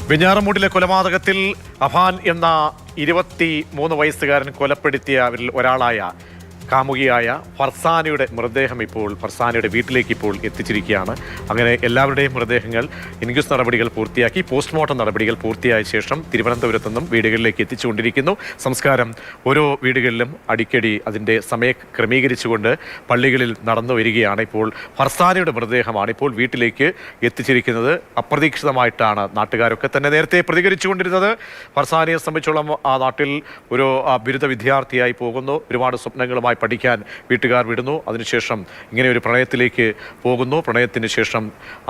വെഞ്ഞാറമൂട്ടിലെ കൊലപാതകത്തിൽ അഫാൻ എന്ന 23 വയസ്സുകാരൻ കൊലപ്പെടുത്തിയവരിൽ ഒരാളായ കാമുകിയായ ഫർസാനയുടെ മൃതദേഹം ഇപ്പോൾ ഫർസാനയുടെ വീട്ടിലേക്ക് ഇപ്പോൾ എത്തിച്ചിരിക്കുകയാണ്. അങ്ങനെ എല്ലാവരുടെയും മൃതദേഹങ്ങൾ ഇൻക്വസ്റ്റ് നടപടികൾ പൂർത്തിയാക്കി പോസ്റ്റ്മോർട്ടം നടപടികൾ പൂർത്തിയായ ശേഷം തിരുവനന്തപുരത്ത് നിന്നും വീടുകളിലേക്ക് എത്തിച്ചുകൊണ്ടിരിക്കുന്നു. സംസ്കാരം ഓരോ വീടുകളിലും അടിക്കടി അതിൻ്റെ സമയം ക്രമീകരിച്ചുകൊണ്ട് പള്ളികളിൽ നടന്നു വരികയാണ്. ഇപ്പോൾ ഫർസാനയുടെ മൃതദേഹമാണ് ഇപ്പോൾ വീട്ടിലേക്ക് എത്തിച്ചിരിക്കുന്നത്. അപ്രതീക്ഷിതമായിട്ടാണ് നാട്ടുകാരൊക്കെ തന്നെ നേരത്തെ പ്രതികരിച്ചുകൊണ്ടിരുന്നത്. ഫർസാനയെ സംബന്ധിച്ചോളം ആ നാട്ടിൽ ഒരു ബിരുദ വിദ്യാർത്ഥിയായി പോകുന്നു. ഒരുപാട് സ്വപ്നങ്ങളുമായി പഠിക്കാൻ വീട്ടുകാർ വിടുന്നു. അതിനുശേഷം ഇങ്ങനെ ഒരു പ്രണയത്തിലേക്ക് പോകുന്നു. പ്രണയത്തിന് ശേഷം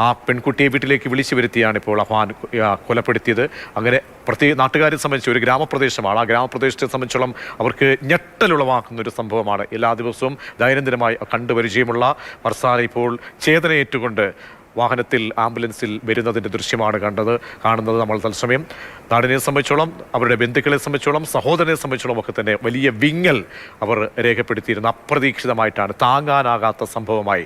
ആ പെൺകുട്ടിയെ വീട്ടിലേക്ക് വിളിച്ചു വരുത്തിയാണ് ഇപ്പോൾ അഫാൻ കൊലപ്പെടുത്തിയത്. അങ്ങനെ നാട്ടുകാരെ സംബന്ധിച്ച് ഒരു ഗ്രാമപ്രദേശമാണ്. ആ ഗ്രാമപ്രദേശത്തെ സംബന്ധിച്ചോളം അവർക്ക് ഞെട്ടലുളവാക്കുന്ന ഒരു സംഭവമാണ്. എല്ലാ ദിവസവും ദൈനംദിനമായി കണ്ടുപരിചയമുള്ള ഫർസാന ഇപ്പോൾ ചേതനയേറ്റുകൊണ്ട് വാഹനത്തിൽ ആംബുലൻസിൽ വരുന്നതിൻ്റെ ദൃശ്യമാണ് കാണുന്നത് നമ്മൾ തത്സമയം. നാടിനെ സംബന്ധിച്ചോളം അവരുടെ ബന്ധുക്കളെ സംബന്ധിച്ചോളം സഹോദരനെ സംബന്ധിച്ചോളം ഒക്കെ തന്നെ വലിയ വിങ്ങൽ അവർ രേഖപ്പെടുത്തിയിരുന്ന അപ്രതീക്ഷിതമായിട്ടാണ് താങ്ങാനാകാത്ത സംഭവമായി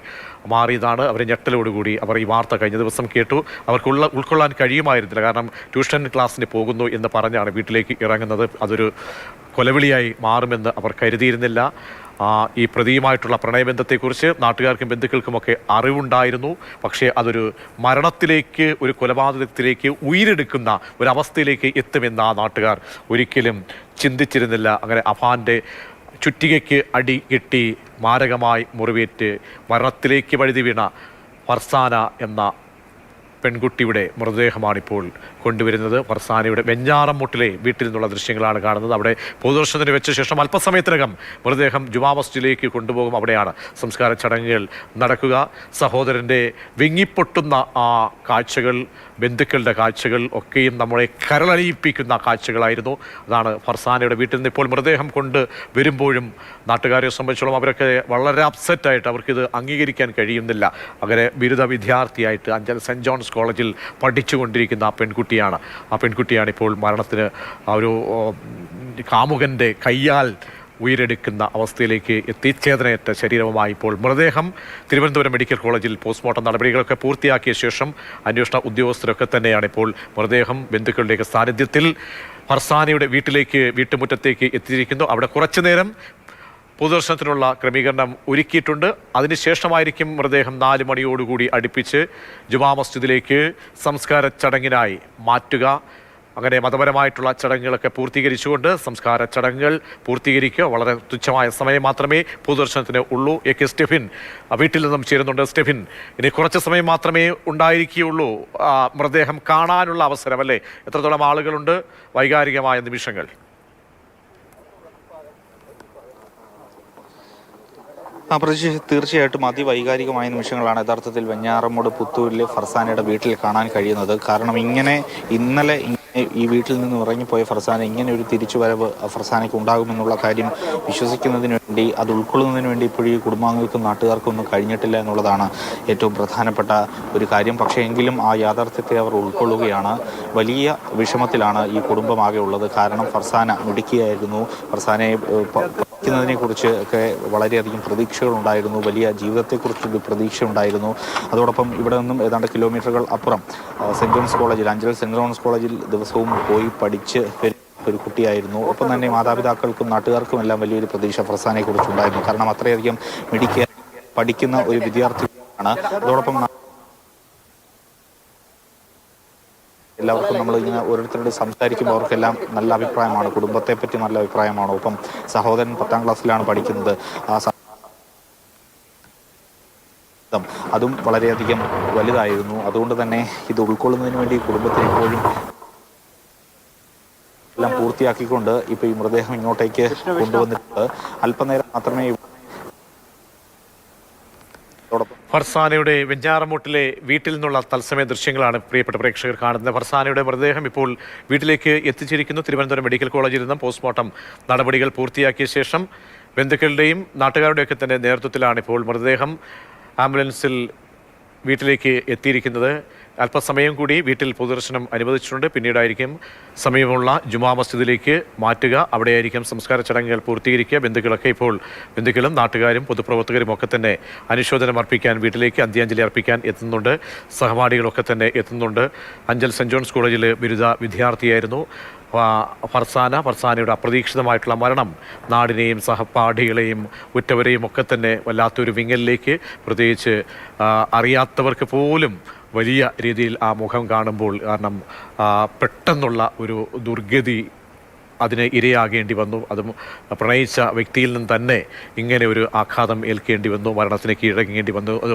മാറിയതാണ്. അവരെ ഞെട്ടലോടുകൂടി അവർ ഈ വാർത്ത കഴിഞ്ഞ ദിവസം കേട്ടു. അവർക്ക് ഉൾക്കൊള്ളാൻ കഴിയുമായിരുന്നില്ല. കാരണം ട്യൂഷൻ ക്ലാസ്സിന് പോകുന്നു എന്ന് പറഞ്ഞാണ് വീട്ടിലേക്ക് ഇറങ്ങുന്നത്. അതൊരു കൊലവിളിയായി മാറുമെന്ന് അവർ കരുതിയിരുന്നില്ല. ഈ പ്രതിയുമായിട്ടുള്ള പ്രണയബന്ധത്തെക്കുറിച്ച് നാട്ടുകാർക്കും ബന്ധുക്കൾക്കുമൊക്കെ അറിവുണ്ടായിരുന്നു. പക്ഷേ അതൊരു മരണത്തിലേക്ക്, ഒരു കൊലപാതകത്തിലേക്ക് ഉയരെടുക്കുന്ന ഒരവസ്ഥയിലേക്ക് എത്തുമെന്ന് ആ നാട്ടുകാർ ഒരിക്കലും ചിന്തിച്ചിരുന്നില്ല. അങ്ങനെ അഫാൻ്റെ ചുറ്റികയ്ക്ക് അടി കിട്ടി മാരകമായി മുറിവേറ്റ് മരണത്തിലേക്ക് വഴുതി വീണ ഫർസാന എന്ന പെൺകുട്ടിയുടെ മൃതദേഹമാണിപ്പോൾ കൊണ്ടുവരുന്നത്. ഫർസാനയുടെ വെഞ്ഞാറമൂട്ടിലെ വീട്ടിൽ നിന്നുള്ള ദൃശ്യങ്ങളാണ് കാണുന്നത്. അവിടെ പൊതുദർശനത്തിന് വെച്ച ശേഷം അല്പസമയത്തിനകം മൃതദേഹം ജുമാ മസ്ജിദിലേക്ക് കൊണ്ടുപോകും. അവിടെയാണ് സംസ്കാര ചടങ്ങുകൾ നടക്കുക. സഹോദരൻ്റെ വിങ്ങിപ്പൊട്ടുന്ന ആ കാഴ്ചകൾ, ബന്ധുക്കളുടെ കാഴ്ചകൾ ഒക്കെയും നമ്മളെ കരളലിയിപ്പിക്കുന്ന കാഴ്ചകളായിരുന്നു. അതാണ് ഫർസാനയുടെ വീട്ടിൽ നിന്ന് ഇപ്പോൾ മൃതദേഹം കൊണ്ട് വരുമ്പോഴും നാട്ടുകാരെ സംബന്ധിച്ചോളം അവരൊക്കെ വളരെ അപ്സെറ്റായിട്ട് അവർക്കിത് അംഗീകരിക്കാൻ കഴിയുന്നില്ല. അങ്ങനെ ബിരുദ വിദ്യാർത്ഥിയായിട്ട് അഞ്ചൽ സെൻറ്റ് ജോൺസ് കോളേജിൽ പഠിച്ചുകൊണ്ടിരിക്കുന്ന ആ പെൺകുട്ടിയാണ് ഇപ്പോൾ മരണത്തിന് ഒരു കാമുകൻ്റെ കയ്യാൽ ഉയരെടുക്കുന്ന അവസ്ഥയിലേക്ക് എത്തിച്ചേതനയേറ്റ ശരീരവുമായി ഇപ്പോൾ മൃതദേഹം തിരുവനന്തപുരം മെഡിക്കൽ കോളേജിൽ പോസ്റ്റ്മോർട്ടം നടപടികളൊക്കെ പൂർത്തിയാക്കിയ ശേഷം അന്വേഷണ ഉദ്യോഗസ്ഥരൊക്കെ തന്നെയാണ് ഇപ്പോൾ മൃതദേഹം ബന്ധുക്കളുടെയൊക്കെ സാന്നിധ്യത്തിൽ ഫർസാനയുടെ വീട്ടുമുറ്റത്തേക്ക് എത്തിയിരിക്കുന്നു. അവിടെ കുറച്ചു നേരം പൊതുദർശനത്തിനുള്ള ക്രമീകരണം ഒരുക്കിയിട്ടുണ്ട്. അതിനുശേഷമായിരിക്കും മൃതദേഹം 4 മണിയോടുകൂടി അടുപ്പിച്ച് ജുമാ മസ്ജിദിലേക്ക് സംസ്കാര ചടങ്ങിനായി മാറ്റുക. അങ്ങനെ മതപരമായിട്ടുള്ള ചടങ്ങുകളൊക്കെ പൂർത്തീകരിച്ചുകൊണ്ട് സംസ്കാര ചടങ്ങുകൾ പൂർത്തീകരിക്കുക. വളരെ തുച്ഛമായ സമയം മാത്രമേ പൊതുദർശനത്തിന് ഉള്ളൂ. AK സ്റ്റെഫിൻ വീട്ടിൽ നിന്നും ചേരുന്നുണ്ട്. സ്റ്റെഫിൻ, ഇനി കുറച്ച് സമയം മാത്രമേ ഉണ്ടായിരിക്കുകയുള്ളൂ മൃതദേഹം കാണാനുള്ള അവസരം, അല്ലേ? എത്രത്തോളം ആളുകളുണ്ട്? വൈകാരികമായ നിമിഷങ്ങൾ. തീർച്ചയായിട്ടും അതിവൈകാരികമായ നിമിഷങ്ങളാണ് യഥാർത്ഥത്തിൽ വെഞ്ഞാറമൂട് പുത്തൂരിലെ ഫർസാനയുടെ വീട്ടിൽ കാണാൻ കഴിയുന്നത്. കാരണം ഇന്നലെ ഈ വീട്ടിൽ നിന്ന് ഇറങ്ങിപ്പോയ ഫർസാന ഇങ്ങനെ ഒരു തിരിച്ചുവരവ് ഫർസാനയ്ക്ക് ഉണ്ടാകുമെന്നുള്ള കാര്യം വിശ്വസിക്കുന്നതിന് വേണ്ടി, അത് ഉൾക്കൊള്ളുന്നതിന് വേണ്ടി ഇപ്പോഴും ഈ കുടുംബാംഗങ്ങൾക്കും നാട്ടുകാർക്കൊന്നും കഴിഞ്ഞിട്ടില്ല എന്നുള്ളതാണ് ഏറ്റവും പ്രധാനപ്പെട്ട ഒരു കാര്യം. പക്ഷേ എങ്കിലും ആ യാഥാർത്ഥ്യത്തെ അവർ ഉൾക്കൊള്ളുകയാണ്. വലിയ വിഷമത്തിലാണ് ഈ കുടുംബമാകെ ഉള്ളത്. കാരണം ഫർസാന മിടുക്കിയായിരുന്നു. ഫർസാനയെ ക്കുന്നതിനെ കുറിച്ച് ഒക്കെ വളരെയധികം പ്രതീക്ഷകളുണ്ടായിരുന്നു. വലിയ ജീവിതത്തെക്കുറിച്ചൊരു പ്രതീക്ഷ ഉണ്ടായിരുന്നു. അതോടൊപ്പം ഇവിടെ നിന്നും ഏതാണ്ട് കിലോമീറ്ററുകൾ അപ്പുറം സെൻറ്റ് ജോൺസ് കോളേജിൽ, അഞ്ചൽ സെൻറ്റ് ജോൺസ് കോളേജിൽ ദിവസവും പോയി പഠിച്ച് ഒരു കുട്ടിയായിരുന്നു. ഒപ്പം തന്നെ മാതാപിതാക്കൾക്കും നാട്ടുകാർക്കും എല്ലാം വലിയൊരു പ്രതീക്ഷ ഫർസാനയെ കുറിച്ചുണ്ടായിരുന്നു. കാരണം അത്രയധികം മിടുക്കിയ പഠിക്കുന്ന ഒരു വിദ്യാർത്ഥിയാണ്. അതോടൊപ്പം എല്ലാവർക്കും നമ്മൾ ഇങ്ങനെ ഓരോരുത്തരോട് സംസാരിക്കുമ്പോൾ അവർക്കെല്ലാം നല്ല അഭിപ്രായമാണ്, കുടുംബത്തെ പറ്റി നല്ല അഭിപ്രായമാണ്. ഒപ്പം സഹോദരൻ 10ാം ക്ലാസ്സിലാണ് പഠിക്കുന്നത്. അതും വളരെയധികം വലുതായിരുന്നു. അതുകൊണ്ട് തന്നെ ഇത് ഉൾക്കൊള്ളുന്നതിന് വേണ്ടി കുടുംബത്തിന് എപ്പോഴും എല്ലാം പൂർത്തിയാക്കിക്കൊണ്ട് ഇപ്പോൾ ഈ മൃതദേഹം ഇങ്ങോട്ടേക്ക് കൊണ്ടുവന്നിട്ടുണ്ട്. അല്പനേരം മാത്രമേ ഫർസാനയുടെ വെഞ്ഞാറമൂട്ടിലെ വീട്ടിൽ നിന്നുള്ള തത്സമയ ദൃശ്യങ്ങളാണ് പ്രിയപ്പെട്ട പ്രേക്ഷകർ കാണുന്നത്. ഫർസാനയുടെ മൃതദേഹം ഇപ്പോൾ വീട്ടിലേക്ക് എത്തിച്ചിരിക്കുന്നു. തിരുവനന്തപുരം മെഡിക്കൽ കോളേജിൽ നിന്നും പോസ്റ്റ്മോർട്ടം നടപടികൾ പൂർത്തിയാക്കിയ ശേഷം ബന്ധുക്കളുടെയും നാട്ടുകാരുടെയൊക്കെ തന്നെ നേതൃത്വത്തിലാണ് ഇപ്പോൾ മൃതദേഹം ആംബുലൻസിൽ വീട്ടിലേക്ക് എത്തിയിരിക്കുന്നത്. അല്പസമയം കൂടി വീട്ടിൽ പൊതുദർശനം അനുവദിച്ചിട്ടുണ്ട്. പിന്നീടായിരിക്കും സമീപമുള്ള ജുമാ മസ്ജിദിലേക്ക് മാറ്റുക. അവിടെയായിരിക്കും സംസ്കാര ചടങ്ങുകൾ പൂർത്തീകരിക്കുക. ബന്ധുക്കളും നാട്ടുകാരും പൊതുപ്രവർത്തകരും ഒക്കെ തന്നെ അനുശോചനം അർപ്പിക്കാൻ വീട്ടിലേക്ക് അന്ത്യാഞ്ജലി അർപ്പിക്കാൻ എത്തുന്നുണ്ട്. സഹപാഠികളൊക്കെ തന്നെ എത്തുന്നുണ്ട്. അഞ്ചൽ സെൻറ് ജോൺസ് കോളേജിൽ ബിരുദ വിദ്യാർത്ഥിയായിരുന്നു ഫർസാനയുടെ അപ്രതീക്ഷിതമായിട്ടുള്ള മരണം നാടിനെയും സഹപാഠികളെയും ഉറ്റവരെയും ഒക്കെ തന്നെ വല്ലാത്തൊരു വിങ്ങലിലേക്ക്, പ്രത്യേകിച്ച് അറിയാത്തവർക്ക് പോലും വലിയ രീതിയിൽ ആ മുഖം കാണുമ്പോൾ, കാരണം പെട്ടെന്നുള്ള ഒരു ദുർഗതി അതിന് ഇരയാകേണ്ടി വന്നു. അതും പ്രണയിച്ച വ്യക്തിയിൽ നിന്ന് തന്നെ ഇങ്ങനെ ഒരു ആഘാതം ഏൽക്കേണ്ടി വന്നു, മരണത്തിന് കീഴടങ്ങേണ്ടി വന്നു. അത്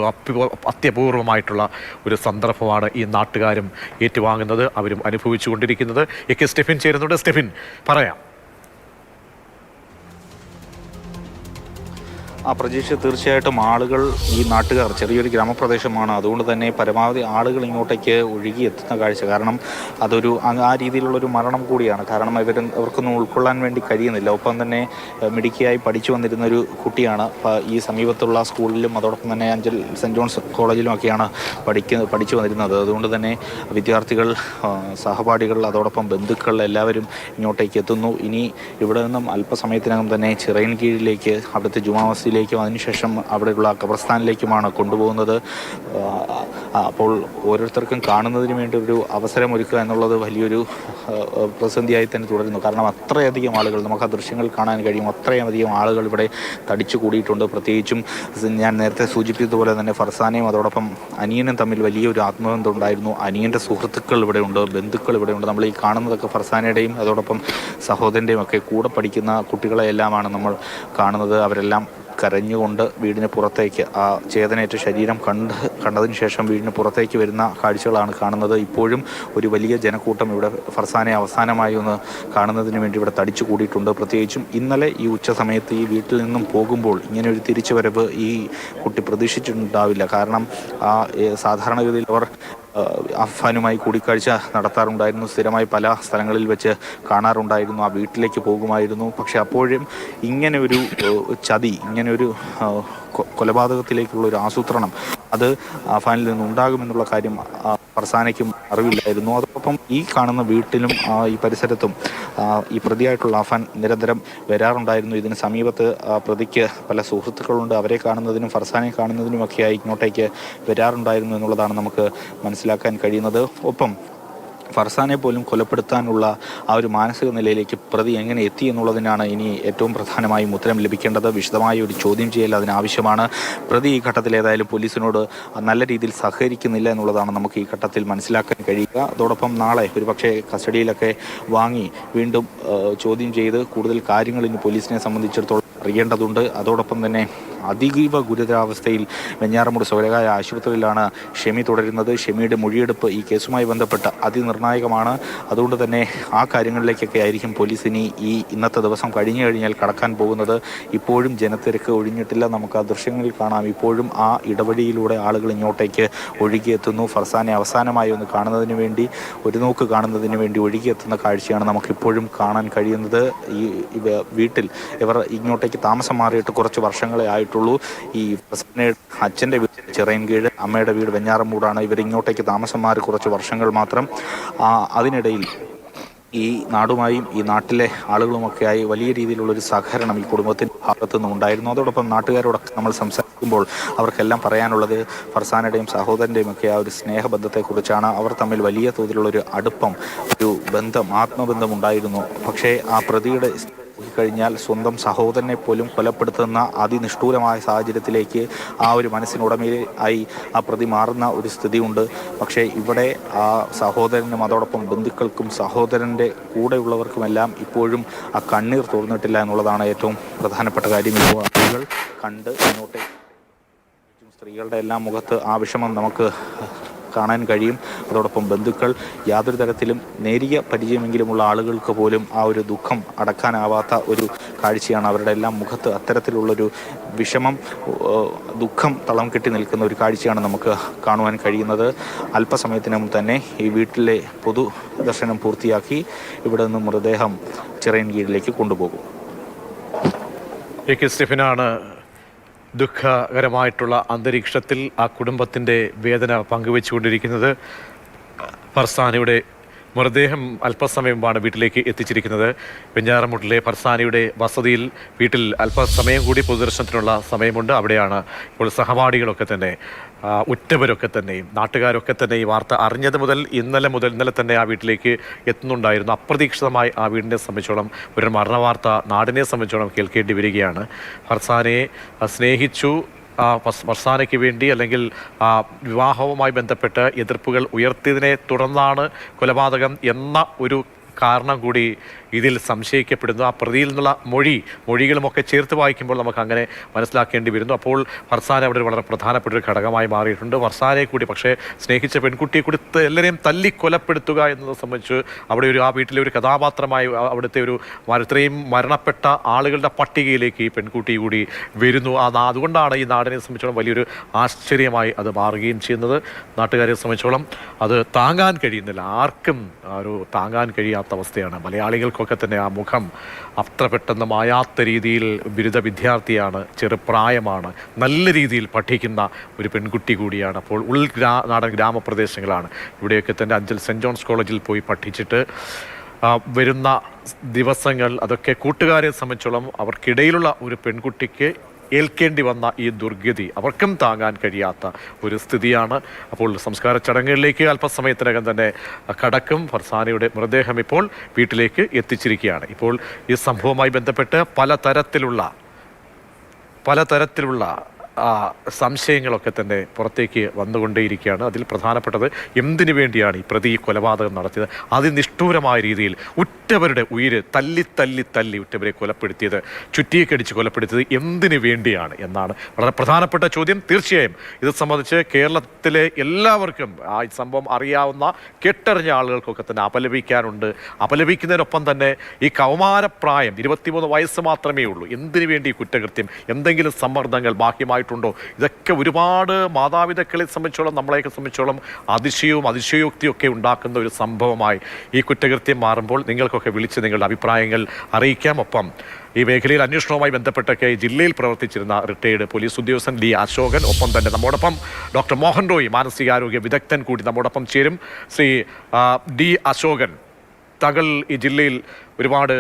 അത്യപൂർവമായിട്ടുള്ള ഒരു സന്ദർഭമാണ് ഈ നാട്ടുകാരും ഏറ്റുവാങ്ങുന്നത്, അവരും അനുഭവിച്ചു കൊണ്ടിരിക്കുന്നത്. എ.കെ. സ്റ്റെഫിൻ ചേരുന്നുണ്ട്. സ്റ്റെഫിൻ, പറയാം. പ്രതീക്ഷ തീർച്ചയായിട്ടും ആളുകൾ, ഈ നാട്ടുകാർ, ചെറിയൊരു ഗ്രാമപ്രദേശമാണ്, അതുകൊണ്ട് തന്നെ പരമാവധി ആളുകൾ ഇങ്ങോട്ടേക്ക് ഒഴുകി എത്തുന്ന കാഴ്ച. കാരണം അതൊരു ആ രീതിയിലുള്ളൊരു മരണം കൂടിയാണ്. കാരണം അവർക്കൊന്നും ഉൾക്കൊള്ളാൻ വേണ്ടി കഴിയുന്നില്ല. ഒപ്പം തന്നെ മിടുക്കിയായി പഠിച്ചു വന്നിരുന്നൊരു കുട്ടിയാണ്. ഈ സമീപത്തുള്ള സ്കൂളിലും അതോടൊപ്പം തന്നെ അഞ്ചൽ സെൻറ് ജോൺസ് കോളേജിലുമൊക്കെയാണ് പഠിച്ചു വന്നിരുന്നത്. അതുകൊണ്ട് തന്നെ വിദ്യാർത്ഥികൾ, സഹപാഠികൾ, അതോടൊപ്പം ബന്ധുക്കൾ എല്ലാവരും ഇങ്ങോട്ടേക്ക് എത്തുന്നു. ഇനി ഇവിടെ നിന്നും അല്പസമയത്തിനകം തന്നെ ചിറയൻ കീഴിലേക്ക്, അവിടുത്തെ ജുമാ മസ്ജിദിലേക്കും അതിനുശേഷം അവിടെയുള്ള ഖബർസ്ഥാനിലേക്കുമാണ് കൊണ്ടുപോകുന്നത്. അപ്പോൾ ഓരോരുത്തർക്കും കാണുന്നതിന് വേണ്ടി ഒരു അവസരം ഒരുക്കുക എന്നുള്ളത് വലിയൊരു പ്രതിസന്ധിയായി തന്നെ തുടരുന്നു. കാരണം അത്രയധികം ആളുകൾ, നമുക്ക് ആ ദൃശ്യങ്ങൾ കാണാൻ കഴിയും, അത്രയധികം ആളുകൾ ഇവിടെ തടിച്ചു കൂടിയിട്ടുണ്ട്. പ്രത്യേകിച്ചും ഞാൻ നേരത്തെ സൂചിപ്പിച്ചതുപോലെ തന്നെ ഫർസാനയും അതോടൊപ്പം അനിയനും തമ്മിൽ വലിയൊരു ആത്മബന്ധം ഉണ്ടായിരുന്നു. അനിയൻ്റെ സുഹൃത്തുക്കൾ ഇവിടെയുണ്ട്, ബന്ധുക്കൾ ഇവിടെയുണ്ട്. നമ്മൾ ഈ കാണുന്നതൊക്കെ ഫർസാനയുടെയും അതോടൊപ്പം സഹോദരൻ്റെയും ഒക്കെ കൂടെ പഠിക്കുന്ന കുട്ടികളെ എല്ലാമാണ് നമ്മൾ കാണുന്നത്. അവരെല്ലാം കരഞ്ഞുകൊണ്ട് വീടിന് പുറത്തേക്ക്, ആ ചേതനയേറ്റ ശരീരം കണ്ടതിന് ശേഷം വീടിന് പുറത്തേക്ക് വരുന്ന കാഴ്ചകളാണ് കാണുന്നത്. ഇപ്പോഴും ഒരു വലിയ ജനക്കൂട്ടം ഇവിടെ ഫർസാനെ അവസാനമായി ഒന്ന് കാണുന്നതിന് വേണ്ടി ഇവിടെ തടിച്ചു കൂടിയിട്ടുണ്ട്. പ്രത്യേകിച്ചും ഇന്നലെ ഈ ഉച്ച സമയത്ത് ഈ വീട്ടിൽ നിന്നും പോകുമ്പോൾ ഇങ്ങനെ ഒരു തിരിച്ചുവരവ് ഈ കുട്ടി പ്രതീക്ഷിച്ചിട്ടുണ്ടാവില്ല. കാരണം സാധാരണഗതിയിൽ അവർ അഫ്ഫാനുമായി കൂടിക്കാഴ്ച നടത്താറുണ്ടായിരുന്നു, സ്ഥിരമായി പല സ്ഥലങ്ങളിൽ വെച്ച് കാണാറുണ്ടായിരുന്നു, ആ വീട്ടിലേക്ക് പോകുമായിരുന്നു. പക്ഷെ അപ്പോഴും ഇങ്ങനെ ഒരു ചതി, ഇങ്ങനെ ഒരു കൊലപാതകത്തിലേക്കുള്ള ഒരു ആസൂത്രണം അത് അഫ്ഫാനിൽ നിന്നുണ്ടാകുമെന്നുള്ള കാര്യം ഫർസാനയ്ക്കും അറിവില്ലായിരുന്നു. അതോടൊപ്പം ഈ കാണുന്ന വീട്ടിലും ഈ പരിസരത്തും ഈ പ്രതിയായിട്ടുള്ള അഫ്ഫാൻ നിരന്തരം വരാറുണ്ടായിരുന്നു. ഇതിന് സമീപത്ത് പ്രതിക്ക് പല സുഹൃത്തുക്കളുണ്ട്, അവരെ കാണുന്നതിനും ഫർസാനെ കാണുന്നതിനുമൊക്കെയായി ഇങ്ങോട്ടേക്ക് വരാറുണ്ടായിരുന്നു എന്നുള്ളതാണ് നമുക്ക് മനസ്സിലാക്കാൻ കഴിയുന്നത്. ഒപ്പം ഫർസാനെ പോലും കൊലപ്പെടുത്താനുള്ള ആ ഒരു മാനസിക നിലയിലേക്ക് പ്രതി എങ്ങനെ എത്തി എന്നുള്ളതിനാണ് ഇനി ഏറ്റവും പ്രധാനമായും ഉത്തരം ലഭിക്കേണ്ടത്. വിശദമായ ഒരു ചോദ്യം ചെയ്യൽ അതിനാവശ്യമാണ്. പ്രതി ഈ ഘട്ടത്തിൽ ഏതായാലും പോലീസിനോട് നല്ല രീതിയിൽ സഹകരിക്കുന്നില്ല എന്നുള്ളതാണ് നമുക്ക് ഈ ഘട്ടത്തിൽ മനസ്സിലാക്കാൻ കഴിയുക. അതോടൊപ്പം നാളെ ഒരുപക്ഷെ കസ്റ്റഡിയിലൊക്കെ വാങ്ങി വീണ്ടും ചോദ്യം ചെയ്ത് കൂടുതൽ കാര്യങ്ങൾ ഇനി പോലീസിനെ സംബന്ധിച്ചിടത്തോളം അറിയേണ്ടതുണ്ട്. അതോടൊപ്പം തന്നെ അതീവ ഗുരുതരാവസ്ഥയിൽ വെഞ്ഞാറമൂട് സ്വകാര്യ ആശുപത്രിയിലാണ് ഷെമി തുടരുന്നത്. ഷെമിയുടെ മൊഴിയെടുപ്പ് ഈ കേസുമായി ബന്ധപ്പെട്ട് അതിനിർണായകമാണ്. അതുകൊണ്ട് തന്നെ ആ കാര്യങ്ങളിലേക്കൊക്കെ ആയിരിക്കും പോലീസിനി ഇന്നത്തെ ദിവസം കഴിഞ്ഞു കഴിഞ്ഞാൽ കടക്കാൻ പോകുന്നത്. ഇപ്പോഴും ജനത്തിരക്ക് ഒഴിഞ്ഞിട്ടില്ല, നമുക്ക് ആ ദൃശ്യങ്ങളിൽ കാണാം. ഇപ്പോഴും ആ ഇടവഴിയിലൂടെ ആളുകൾ ഇങ്ങോട്ടേക്ക് ഒഴുകിയെത്തുന്നു. ഫർസാനെ അവസാനമായി ഒന്ന് കാണുന്നതിന് വേണ്ടി, ഒരു നോക്ക് കാണുന്നതിന് വേണ്ടി ഒഴുകിയെത്തുന്ന കാഴ്ചയാണ് നമുക്കിപ്പോഴും കാണാൻ കഴിയുന്നത്. ഈ വീട്ടിൽ ഇവർ ഇങ്ങോട്ടേക്ക് താമസം മാറിയിട്ട് കുറച്ച് വർഷങ്ങളെ ആയിട്ടുള്ളൂ. ഈ അച്ഛൻ്റെ വീട് ചിറയൻകീഴ്, അമ്മയുടെ വീട് വെഞ്ഞാറമൂടാണ്. ഇവർ ഇങ്ങോട്ടേക്ക് താമസം മാറി കുറച്ച് വർഷങ്ങൾ മാത്രം. അതിനിടയിൽ ഈ നാടുമായും ഈ നാട്ടിലെ ആളുകളുമൊക്കെയായി വലിയ രീതിയിലുള്ളൊരു സഹകരണം ഈ കുടുംബത്തിൻ്റെ ഭാഗത്തു നിന്നും ഉണ്ടായിരുന്നു. അതോടൊപ്പം നാട്ടുകാരോടൊക്കെ നമ്മൾ സംസാരിക്കുമ്പോൾ അവർക്കെല്ലാം പറയാനുള്ളത് ഫർസാനയുടെയും സഹോദരൻ്റെയും ഒക്കെ ആ ഒരു സ്നേഹബന്ധത്തെക്കുറിച്ചാണ്. അവർ തമ്മിൽ വലിയ തോതിലുള്ളൊരു അടുപ്പം, ഒരു ബന്ധം, ആത്മബന്ധം ഉണ്ടായിരുന്നു. പക്ഷേ ആ പ്രതിയുടെ കഴിഞ്ഞാൽ സ്വന്തം സഹോദരനെ പോലും കൊലപ്പെടുത്തുന്ന അതിനിഷ്ഠൂരമായ സാഹചര്യത്തിലേക്ക് ആ ഒരു മനസ്സിനുടമയായി ആ പ്രതി മാറുന്ന ഒരു സ്ഥിതിയുണ്ട്. പക്ഷേ ഇവിടെ ആ സഹോദരനും അതോടൊപ്പം ബന്ധുക്കൾക്കും സഹോദരൻ്റെ കൂടെയുള്ളവർക്കുമെല്ലാം ഇപ്പോഴും ആ കണ്ണീർ തോർന്നിട്ടില്ല എന്നുള്ളതാണ് ഏറ്റവും പ്രധാനപ്പെട്ട കാര്യം. ഇപ്പോൾ ആളുകൾ കണ്ട് മുന്നോട്ട് സ്ത്രീകളുടെ എല്ലാം മുഖത്ത് ആ വിഷമം നമുക്ക് കാണാൻ കഴിയും. അതോടൊപ്പം ബന്ധുക്കൾ, യാതൊരു തരത്തിലും നേരിയ പരിചയമെങ്കിലുമുള്ള ആളുകൾക്ക് പോലും ആ ഒരു ദുഃഖം അടക്കാനാവാത്ത ഒരു കാഴ്ചയാണ്. അവരുടെ എല്ലാം മുഖത്ത് അത്തരത്തിലുള്ളൊരു വിഷമം, ദുഃഖം തളം കെട്ടി നിൽക്കുന്ന ഒരു കാഴ്ചയാണ് നമുക്ക് കാണുവാൻ കഴിയുന്നത്. അല്പസമയത്തിനും തന്നെ ഈ വീട്ടിലെ പൊതു ദർശനം പൂർത്തിയാക്കി ഇവിടെ നിന്ന് മൃതദേഹം ചിറയൻ കീഴിലേക്ക് കൊണ്ടുപോകും. എ.കെ. സ്റ്റെഫിനാണ് ദുഃഖകരമായിട്ടുള്ള അന്തരീക്ഷത്തിൽ ആ കുടുംബത്തിൻ്റെ വേദന പങ്കുവെച്ചുകൊണ്ടിരിക്കുന്നത്. ഫർസാനയുടെ മൃതദേഹം അല്പസമയം മുമ്പാണ് വീട്ടിലേക്ക് എത്തിച്ചിരിക്കുന്നത്. വെഞ്ഞാറമൂട്ടിലെ ഫർസാനയുടെ വസതിയിൽ വീട്ടിൽ അല്പസമയം കൂടി പൊതുദർശനത്തിനുള്ള സമയമുണ്ട്. അവിടെയാണ് ഇപ്പോൾ സഹപാഠികളൊക്കെ തന്നെ, ഉറ്റവരൊക്കെ തന്നെയും നാട്ടുകാരൊക്കെ തന്നെ ഈ വാർത്ത അറിഞ്ഞത് മുതൽ ഇന്നലെ തന്നെ ആ വീട്ടിലേക്ക് എത്തുന്നുണ്ടായിരുന്നു. അപ്രതീക്ഷിതമായി ആ വീടിനെ സംബന്ധിച്ചോളം ഒരു മരണവാർത്ത നാടിനെ സംബന്ധിച്ചോളം കേൾക്കേണ്ടി വരികയാണ്. ഫർസാനയെ സ്നേഹിച്ചു, ഫർസാനയ്ക്ക് വേണ്ടി അല്ലെങ്കിൽ വിവാഹവുമായി ബന്ധപ്പെട്ട് എതിർപ്പുകൾ ഉയർത്തിയതിനെ തുടർന്നാണ് കൊലപാതകം എന്ന ഒരു കാരണം കൂടി ഇതിൽ സംശയിക്കപ്പെടുന്നു. ആ പ്രതിയിൽ നിന്നുള്ള മൊഴികളുമൊക്കെ ചേർത്ത് വായിക്കുമ്പോൾ നമുക്ക് അങ്ങനെ മനസ്സിലാക്കേണ്ടി വരുന്നു. അപ്പോൾ ഫർസാന അവിടെ വളരെ പ്രധാനപ്പെട്ട ഒരു ഘടകമായി മാറിയിട്ടുണ്ട്. ഫർസാനയെ കൂടി പക്ഷേ സ്നേഹിച്ച പെൺകുട്ടിയെ കൂടി എല്ലാവരെയും തല്ലി കൊലപ്പെടുത്തുക എന്നത് സംബന്ധിച്ച് അവിടെ ആ വീട്ടിലെ ഒരു കഥാപാത്രമായി അവിടുത്തെ ഇത്രയും മരണപ്പെട്ട ആളുകളുടെ പട്ടികയിലേക്ക് ഈ പെൺകുട്ടി കൂടി വരുന്നു. അതുകൊണ്ടാണ് ഈ നാടിനെ സംബന്ധിച്ചോളം വലിയൊരു ആശ്ചര്യമായി അത് മാറുകയും ചെയ്യുന്നത്. നാട്ടുകാരെ സംബന്ധിച്ചോളം അത് താങ്ങാൻ കഴിയുന്നില്ല, ആർക്കും താങ്ങാൻ കഴിയാത്ത അവസ്ഥയാണ്. മലയാളികൾക്കൊക്കെ തന്നെ ആ മുഖം അത്ര പെട്ടെന്ന് മായാത്ത രീതിയിൽ ബിരുദ വിദ്യാർത്ഥിയാണ്, ചെറുപ്രായമാണ്, നല്ല രീതിയിൽ പഠിക്കുന്ന ഒരു പെൺകുട്ടി കൂടിയാണ്. അപ്പോൾ നാടൻ ഗ്രാമപ്രദേശങ്ങളാണ്. ഇവിടെയൊക്കെ തന്നെ അഞ്ചൽ സെൻറ് ജോൺസ് കോളേജിൽ പോയി പഠിച്ചിട്ട് വരുന്ന ദിവസങ്ങൾ അതൊക്കെ കൂട്ടുകാരെ സംബന്ധിച്ചോളം അവർക്കിടയിലുള്ള ഒരു പെൺകുട്ടിക്ക് ഏൽക്കേണ്ടി വന്ന ഈ ദുർഗതി അവർക്കും താങ്ങാൻ കഴിയാത്ത ഒരു സ്ഥിതിയാണ്. അപ്പോൾ സംസ്കാര ചടങ്ങുകളിലേക്ക് അല്പസമയത്തിനകം തന്നെ കടക്കും. ഫർസാനയുടെ മൃതദേഹം ഇപ്പോൾ വീട്ടിലേക്ക് എത്തിച്ചിരിക്കുകയാണ്. ഇപ്പോൾ ഈ സംഭവവുമായി ബന്ധപ്പെട്ട് പലതരത്തിലുള്ള സംശയങ്ങളൊക്കെ തന്നെ പുറത്തേക്ക് വന്നുകൊണ്ടേയിരിക്കുകയാണ്. അതിൽ പ്രധാനപ്പെട്ടത് എന്തിനു വേണ്ടിയാണ് ഈ പ്രതി കൊലപാതകം നടത്തിയത്, അതിനിഷ്ഠൂരമായ രീതിയിൽ ഉറ്റവരുടെ ഉയിര് തല്ലി ഉറ്റവരെ കൊലപ്പെടുത്തിയത്, ചുറ്റിയേക്കടിച്ച് കൊലപ്പെടുത്തിയത് എന്തിനു വേണ്ടിയാണ് എന്നാണ് വളരെ പ്രധാനപ്പെട്ട ചോദ്യം. തീർച്ചയായും ഇത് സംബന്ധിച്ച് കേരളത്തിലെ എല്ലാവർക്കും ആ സംഭവം അറിയാവുന്ന കെട്ടറിഞ്ഞ ആളുകൾക്കൊക്കെ തന്നെ അപലപിക്കാനുണ്ട്. അപലപിക്കുന്നതിനൊപ്പം തന്നെ ഈ കൗമാരപ്രായം 23 വയസ്സ് മാത്രമേ ഉള്ളൂ, എന്തിനു വേണ്ടി കുറ്റകൃത്യം, എന്തെങ്കിലും സമ്മർദ്ദങ്ങൾ ബാഹ്യമായിട്ടുണ്ടോ, ഇതൊക്കെ ഒരുപാട് മാതാപിതാക്കളെ സംബന്ധിച്ചോളം നമ്മളെയൊക്കെ സംബന്ധിച്ചോളം അതിശയോക്തിയും ഒക്കെ ഉണ്ടാക്കുന്ന ഒരു സംഭവമായി ഈ കുറ്റകൃത്യം മാറുമ്പോൾ നിങ്ങൾക്കൊക്കെ വിളിച്ച് നിങ്ങളുടെ അഭിപ്രായങ്ങൾ അറിയിക്കാം. ഒപ്പം ഈ മേഖലയിൽ അന്വേഷണവുമായി ബന്ധപ്പെട്ടൊക്കെ ജില്ലയിൽ പ്രവർത്തിച്ചിരുന്ന റിട്ടയർഡ് പോലീസ് ഉദ്യോഗസ്ഥൻ ഡി അശോകൻ, ഒപ്പം തന്നെ നമ്മോടൊപ്പം ഡോക്ടർ മോഹൻ റോയ് മാനസികാരോഗ്യ വിദഗ്ധൻ കൂടി നമ്മോടൊപ്പം ചേരും. ശ്രീ ഡി അശോകൻ, താങ്കൾ ഈ ജില്ലയിൽ ഒരുപാട്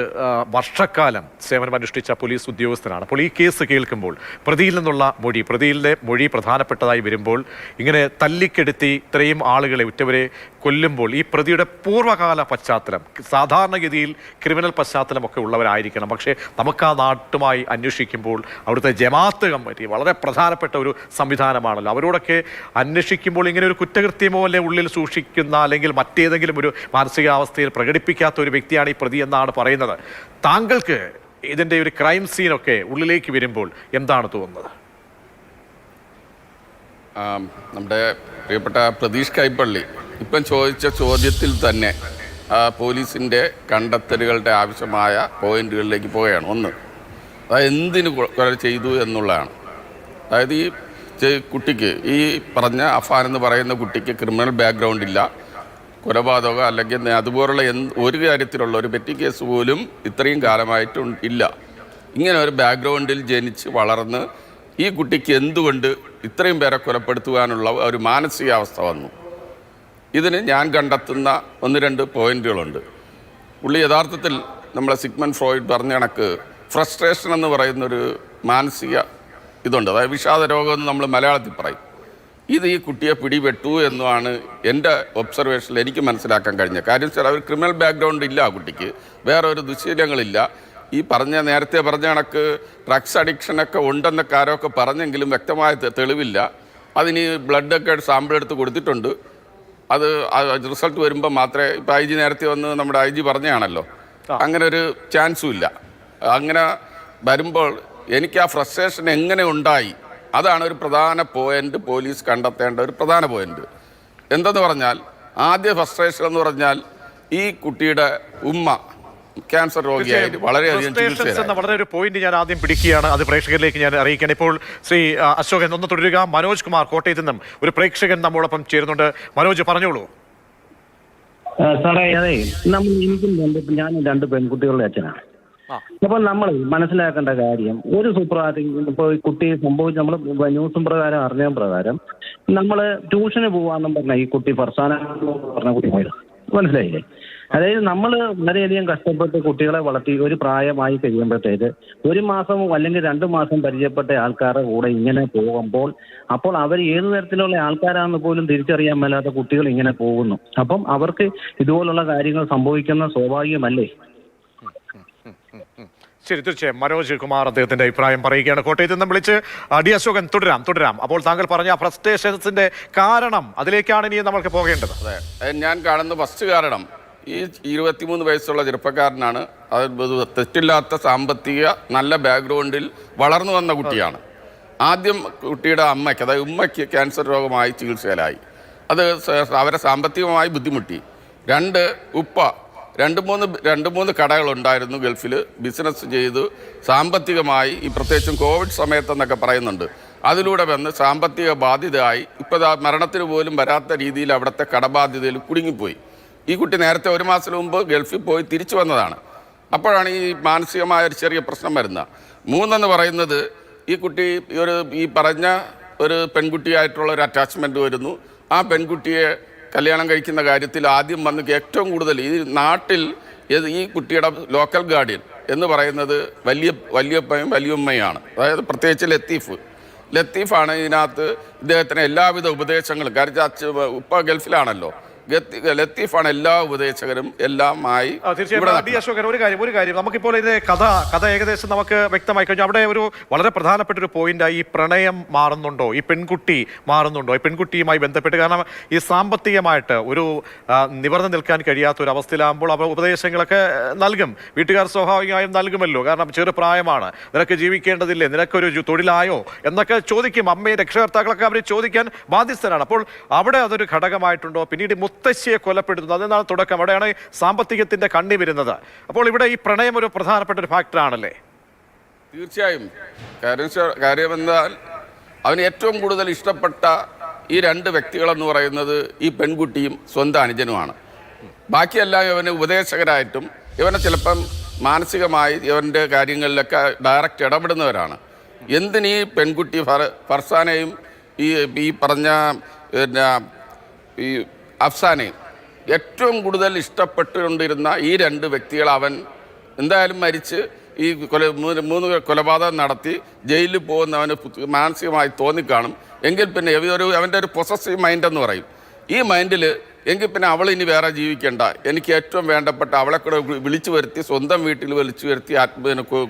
വർഷക്കാലം സേവനമനുഷ്ഠിച്ച പോലീസ് ഉദ്യോഗസ്ഥനാണ്. അപ്പോൾ ഈ കേസ് കേൾക്കുമ്പോൾ പ്രതിയിലെ മൊഴി പ്രധാനപ്പെട്ടതായി വരുമ്പോൾ ഇങ്ങനെ തല്ലിക്കെടുത്തി ഇത്രയും ആളുകളെ ഉറ്റവരെ കൊല്ലുമ്പോൾ ഈ പ്രതിയുടെ പൂർവ്വകാല പശ്ചാത്തലം, സാധാരണഗതിയിൽ ക്രിമിനൽ പശ്ചാത്തലമൊക്കെ ഉള്ളവരായിരിക്കണം. പക്ഷേ നമുക്ക് ആ നാട്ടുമായി അന്വേഷിക്കുമ്പോൾ അവിടുത്തെ ജമാഅത്ത് കമ്മിറ്റി വളരെ പ്രധാനപ്പെട്ട ഒരു സംവിധാനമാണല്ലോ, അവരോടൊക്കെ അന്വേഷിക്കുമ്പോൾ ഇങ്ങനെ ഒരു കുറ്റകൃത്യമോ അല്ലെങ്കിൽ ഉള്ളിൽ സൂക്ഷിക്കുന്ന അല്ലെങ്കിൽ മറ്റേതെങ്കിലും ഒരു മാനസികാവസ്ഥയിൽ പ്രകടിപ്പിക്കാത്ത ഒരു വ്യക്തിയാണ് ഈ പ്രതി എന്നാണ് പറയുന്നത്. താങ്കൾക്ക് ഇതിൻ്റെ ഒരു ക്രൈം സീനൊക്കെ ഉള്ളിലേക്ക് വരുമ്പോൾ എന്താണ് തോന്നുന്നത്? നമ്മുടെ പ്രിയപ്പെട്ട പ്രതീഷ് കൈപ്പള്ളി ഇപ്പം ചോദിച്ച ചോദ്യത്തിൽ തന്നെ പോലീസിൻ്റെ കണ്ടെത്തലുകളുടെ ആവശ്യമായ പോയിന്റുകളിലേക്ക് പോവുകയാണ്. ഒന്ന്, അതായത് എന്തിന് കൊല ചെയ്തു എന്നുള്ളതാണ്. അതായത് ഈ കുട്ടിക്ക്, ഈ പറഞ്ഞ അഫാൻ എന്ന് പറയുന്ന കുട്ടിക്ക് ക്രിമിനൽ ബാക്ക്ഗ്രൗണ്ട് ഇല്ല, കൊലപാതകം അല്ലെങ്കിൽ അതുപോലുള്ള ഒരു കാര്യത്തിലുള്ള ഒരു പെറ്റി കേസ് പോലും ഇത്രയും കാലമായിട്ടും ഇല്ല. ഇങ്ങനെ ഒരു ബാക്ക്ഗ്രൗണ്ടിൽ ജനിച്ച് വളർന്ന് ഈ കുട്ടിക്ക് എന്തുകൊണ്ട് ഇത്രയും പേരെ കൊലപ്പെടുത്തുവാനുള്ള ഒരു മാനസികാവസ്ഥ വന്നു? ഇതിന് ഞാൻ കണ്ടെത്തുന്ന 1-2 പോയിന്റുകളുണ്ട്. പുള്ളി യഥാർത്ഥത്തിൽ നമ്മളെ സിഗ്മണ്ട് ഫ്രോയിഡ് പറഞ്ഞ കണക്ക് ഫ്രസ്ട്രേഷൻ എന്ന് പറയുന്നൊരു മാനസിക ഇതുണ്ട്, അതായത് വിഷാദ രോഗം എന്ന് നമ്മൾ മലയാളത്തിൽ പറയും. ഇത് ഈ കുട്ടിയെ പിടിപെട്ടു എന്നാണ് എൻ്റെ ഒബ്സർവേഷനിൽ എനിക്ക് മനസ്സിലാക്കാൻ കഴിഞ്ഞ കാര്യം. വെച്ചാൽ അവർ ക്രിമിനൽ ബാക്ക്ഗ്രൗണ്ട് ഇല്ല, ആ കുട്ടിക്ക് വേറെ ഒരു ദുശ്ശീലങ്ങളില്ല. ഈ നേരത്തെ പറഞ്ഞ കണക്ക് ഡ്രഗ്സ് അഡിക്ഷനൊക്കെ ഉണ്ടെന്നൊക്കെ ആരൊക്കെ പറഞ്ഞെങ്കിലും വ്യക്തമായ തെളിവില്ല. അതിന് ബ്ലഡൊക്കെ സാമ്പിൾ എടുത്ത് കൊടുത്തിട്ടുണ്ട്. അത് റിസൾട്ട് വരുമ്പോൾ മാത്രമേ, ഇപ്പോൾ IG നേരത്തെ വന്ന് നമ്മുടെ IG പറഞ്ഞതാണല്ലോ, അങ്ങനെ ഒരു ചാൻസും ഇല്ല. അങ്ങനെ വരുമ്പോൾ എനിക്ക് ആ ഫ്രസ്ട്രേഷൻ എങ്ങനെ ഉണ്ടായി, അതാണ് ഒരു പ്രധാന പോയിന്റ്, പോലീസ് കണ്ടെത്തേണ്ട ഒരു പ്രധാന പോയിന്റ്. എന്തെന്ന് പറഞ്ഞാൽ, ആദ്യ ഫ്രസ്ട്രേഷൻ എന്ന് പറഞ്ഞാൽ ഈ കുട്ടിയുടെ ഉമ്മ ക്യാൻസർ രോഗിയായിട്ട് വളരെയധികം വളരെ ഒരു പോയിന്റ് ഞാൻ ആദ്യം പിടിക്കുകയാണ്, അത് പ്രേക്ഷകരിലേക്ക് ഞാൻ അറിയിക്കണം. ഇപ്പോൾ ശ്രീ അശോകൻ ഒന്ന് തുടരുക. മനോജ് കുമാർ കോട്ടയത്ത് നിന്നും ഒരു പ്രേക്ഷകൻ നമ്മോടൊപ്പം ചേരുന്നുണ്ട്. മനോജ്, പറഞ്ഞോളൂ. സാറേ, അതെ, ഞാൻ 2 പെൺകുട്ടികളുടെ അച്ഛനാണ്. അപ്പോൾ നമ്മൾ മനസ്സിലാക്കേണ്ട കാര്യം ഒരു സുപ്രഭാതത്തിൽ ഇപ്പോൾ ഈ കുട്ടി സംഭവിച്ച് നമ്മൾ ന്യൂസും പ്രകാരം അറിഞ്ഞ പ്രകാരം നമ്മൾ ട്യൂഷന് പോവാന്നും പറഞ്ഞ ഈ കുട്ടി ഫർസാന പറഞ്ഞ കുട്ടി പോയത് മനസ്സിലായില്ലേ? അതായത് നമ്മൾ വളരെയധികം കഷ്ടപ്പെട്ട് കുട്ടികളെ വളർത്തി ഒരു പ്രായമായി കഴിയുമ്പോഴത്തേക്ക് 1 മാസം അല്ലെങ്കിൽ 2 മാസം പരിചയപ്പെട്ട ആൾക്കാരുടെ കൂടെ ഇങ്ങനെ പോകുമ്പോൾ അപ്പോൾ അവർ ഏതു തരത്തിലുള്ള ആൾക്കാരാണെന്ന് പോലും തിരിച്ചറിയാൻ മേലാത്ത കുട്ടികൾ ഇങ്ങനെ പോകുന്നു. അപ്പം അവർക്ക് ഇതുപോലുള്ള കാര്യങ്ങൾ സംഭവിക്കുന്ന സ്വാഭാവികമല്ലേ? ശരി, തീർച്ചയായും മനോജ് കുമാർ അദ്ദേഹത്തിന്റെ അഭിപ്രായം പറയുകയാണ്. കോട്ടയത്ത് നിന്ന് വിളിച്ച് ഡി അശോകൻ തുടരാം. അപ്പോൾ താങ്കൾ പറഞ്ഞ ഫ്രസ്ട്രേഷൻസിന്റെ കാരണം അതിലേക്കാണ് ഇനി നമ്മൾക്ക് പോകേണ്ടത്. അതെ, ഞാൻ കാണുന്ന ഫസ്റ്റ് കാരണം ഈ 23 വയസ്സുള്ള ചെറുപ്പക്കാരനാണ്. അത് തെറ്റില്ലാത്ത സാമ്പത്തിക നല്ല ബാക്ക്ഗ്രൗണ്ടിൽ വളർന്നു വന്ന കുട്ടിയാണ്. ആദ്യം കുട്ടിയുടെ അമ്മയ്ക്ക്, അതായത് ഉമ്മയ്ക്ക് ക്യാൻസർ രോഗമായി ചികിത്സയിലായി. അത് അവരെ സാമ്പത്തികമായി ബുദ്ധിമുട്ടി. ഉപ്പ രണ്ട് മൂന്ന് കടകളുണ്ടായിരുന്നു ഗൾഫിൽ, ബിസിനസ് ചെയ്ത് സാമ്പത്തികമായി ഈ പ്രത്യേകിച്ചും കോവിഡ് സമയത്തെന്നൊക്കെ പറയുന്നുണ്ട്, അതിലൂടെ വന്ന് സാമ്പത്തിക ബാധ്യതയായി ഇപ്പോൾ മരണത്തിന് പോലും വരാത്ത രീതിയിൽ അവിടുത്തെ കടബാധ്യതയിൽ കുടുങ്ങിപ്പോയി. ഈ കുട്ടി നേരത്തെ 1 മാസം മുമ്പ് ഗൾഫിൽ പോയി തിരിച്ചു വന്നതാണ്. അപ്പോഴാണ് ഈ മാനസികമായ ഒരു ചെറിയ പ്രശ്നം വരുന്നത്. 3 പറയുന്നത് ഈ കുട്ടി ഈ പറഞ്ഞ ഒരു പെൺകുട്ടിയായിട്ടുള്ള ഒരു അറ്റാച്ച്മെൻറ്റ് വരുന്നു. ആ പെൺകുട്ടിയെ കല്യാണം കഴിക്കുന്ന കാര്യത്തിൽ ആദ്യം വന്ന് ഏറ്റവും കൂടുതൽ ഈ നാട്ടിൽ ഈ കുട്ടിയുടെ ലോക്കൽ ഗാർഡിയൻ എന്ന് പറയുന്നത് വലിയപ്പയും വലിയമ്മയാണ്. അതായത് പ്രത്യേകിച്ച് ലത്തീഫാണ് ഇതിനകത്ത് ഇദ്ദേഹത്തിന് എല്ലാവിധ ഉപദേശങ്ങളും, കാരണം ഉപ്പ ഗൾഫിലാണല്ലോ, ലത്തീഫാണ് എല്ലാ ഉപദേശകരും എല്ലാമായി. തീർച്ചയായും ഒരു കാര്യം നമുക്കിപ്പോൾ ഇതിന്റെ കഥ ഏകദേശം നമുക്ക് വ്യക്തമായി കഴിഞ്ഞു. അവിടെ ഒരു വളരെ പ്രധാനപ്പെട്ട ഒരു പോയിന്റായി ഈ പ്രണയം മാറുന്നുണ്ടോ, ഈ പെൺകുട്ടി മാറുന്നുണ്ടോ, ഈ പെൺകുട്ടിയുമായി ബന്ധപ്പെട്ട്. കാരണം ഈ സാമ്പത്തികമായിട്ട് ഒരു നിവർന്നു നിൽക്കാൻ കഴിയാത്ത ഒരു അവസ്ഥയിലാകുമ്പോൾ അവർ ഉപദേശങ്ങളൊക്കെ നൽകും. വീട്ടുകാർ സ്വാഭാവികമായും നൽകുമല്ലോ, കാരണം ചെറുപ്രായമാണ്, നിനക്ക് ജീവിക്കേണ്ടതില്ലേ, നിനക്കൊരു തൊഴിലായോ എന്നൊക്കെ ചോദിക്കും. അമ്മയും രക്ഷകർത്താക്കളൊക്കെ അവർ ചോദിക്കാൻ ബാധ്യസ്ഥരാണ്. അപ്പോൾ അവിടെ അതൊരു ഘടകമായിട്ടുണ്ടോ? പിന്നീട് മുത്തശ്ശിയെ കൊലപ്പെടുത്തുന്നു, അതെന്നാണ് തുടക്കം. അവിടെയാണ് സാമ്പത്തികത്തിന്റെ കണ്ണി വരുന്നത്. അപ്പോൾ ഇവിടെ ഈ പ്രണയം ഒരു പ്രധാനപ്പെട്ട ഒരു ഫാക്ടറാണല്ലേ? തീർച്ചയായും. കാര്യമെന്നാൽ അവന് ഏറ്റവും കൂടുതൽ ഇഷ്ടപ്പെട്ട ഈ 2 വ്യക്തികളെന്ന് പറയുന്നത് ഈ പെൺകുട്ടിയും സ്വന്തം അനുജനുമാണ്. ബാക്കിയെല്ലാം ഇവന് ഉപദേശകരായിട്ടും ഇവനെ ചിലപ്പം മാനസികമായി ഇവൻ്റെ കാര്യങ്ങളിലൊക്കെ ഡയറക്റ്റ് ഇടപെടുന്നവരാണ്. എന്തിനീ പെൺകുട്ടി ഫർസാനയും ഈ പറഞ്ഞ ഈ അഫ്സാനെയും ഏറ്റവും കൂടുതൽ ഇഷ്ടപ്പെട്ടുകൊണ്ടിരുന്ന ഈ 2 വ്യക്തികൾ അവൻ എന്തായാലും മരിച്ച് ഈ 3 കൊലപാതകം നടത്തി ജയിലിൽ പോകുന്നവന് മാനസികമായി തോന്നിക്കാണും. എങ്കിൽ പിന്നെ അവൻ്റെ ഒരു പൊസസീവ് മൈൻഡ് എന്ന് പറയും. ഈ മൈൻഡിൽ എങ്കിൽ പിന്നെ അവൾ ഇനി വേറെ ജീവിക്കേണ്ട, എനിക്ക് ഏറ്റവും വേണ്ടപ്പെട്ട അവളെ കൂടെ വിളിച്ചു വരുത്തി സ്വന്തം വീട്ടിൽ വിളിച്ചു വരുത്തി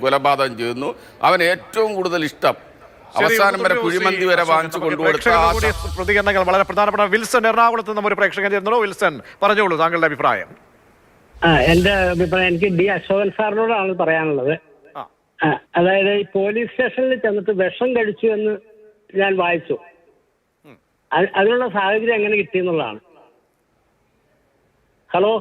കൊലപാതകം ചെയ്യുന്നു. അവൻ ഏറ്റവും കൂടുതൽ ഇഷ്ടം അവസാനം വരെ കുഴിമന്തി വരെ വാങ്ങിച്ചു കൊണ്ടുകൊടുത്ത പ്രതികരണങ്ങൾ വളരെ പ്രധാനപ്പെട്ട. വിൽസൺ എറണാകുളത്ത് നിന്ന് ഒരു പ്രേക്ഷകൻ ചേർന്നോ? വിൽസൺ, പറഞ്ഞോളൂ താങ്കളുടെ അഭിപ്രായം. എന്റെ അഭിപ്രായം എനിക്ക് ഡി അശോകൻ സാറിനോടാണ് പറയാനുള്ളത്. അതായത് ഈ പോലീസ് സ്റ്റേഷനിൽ ചെന്നിട്ട് വിഷം കഴിച്ചു എന്ന് ഞാൻ വായിച്ചു. അതിനുള്ള സാഹചര്യം എങ്ങനെ കിട്ടിയെന്നുള്ളതാണ്. ഹലോ,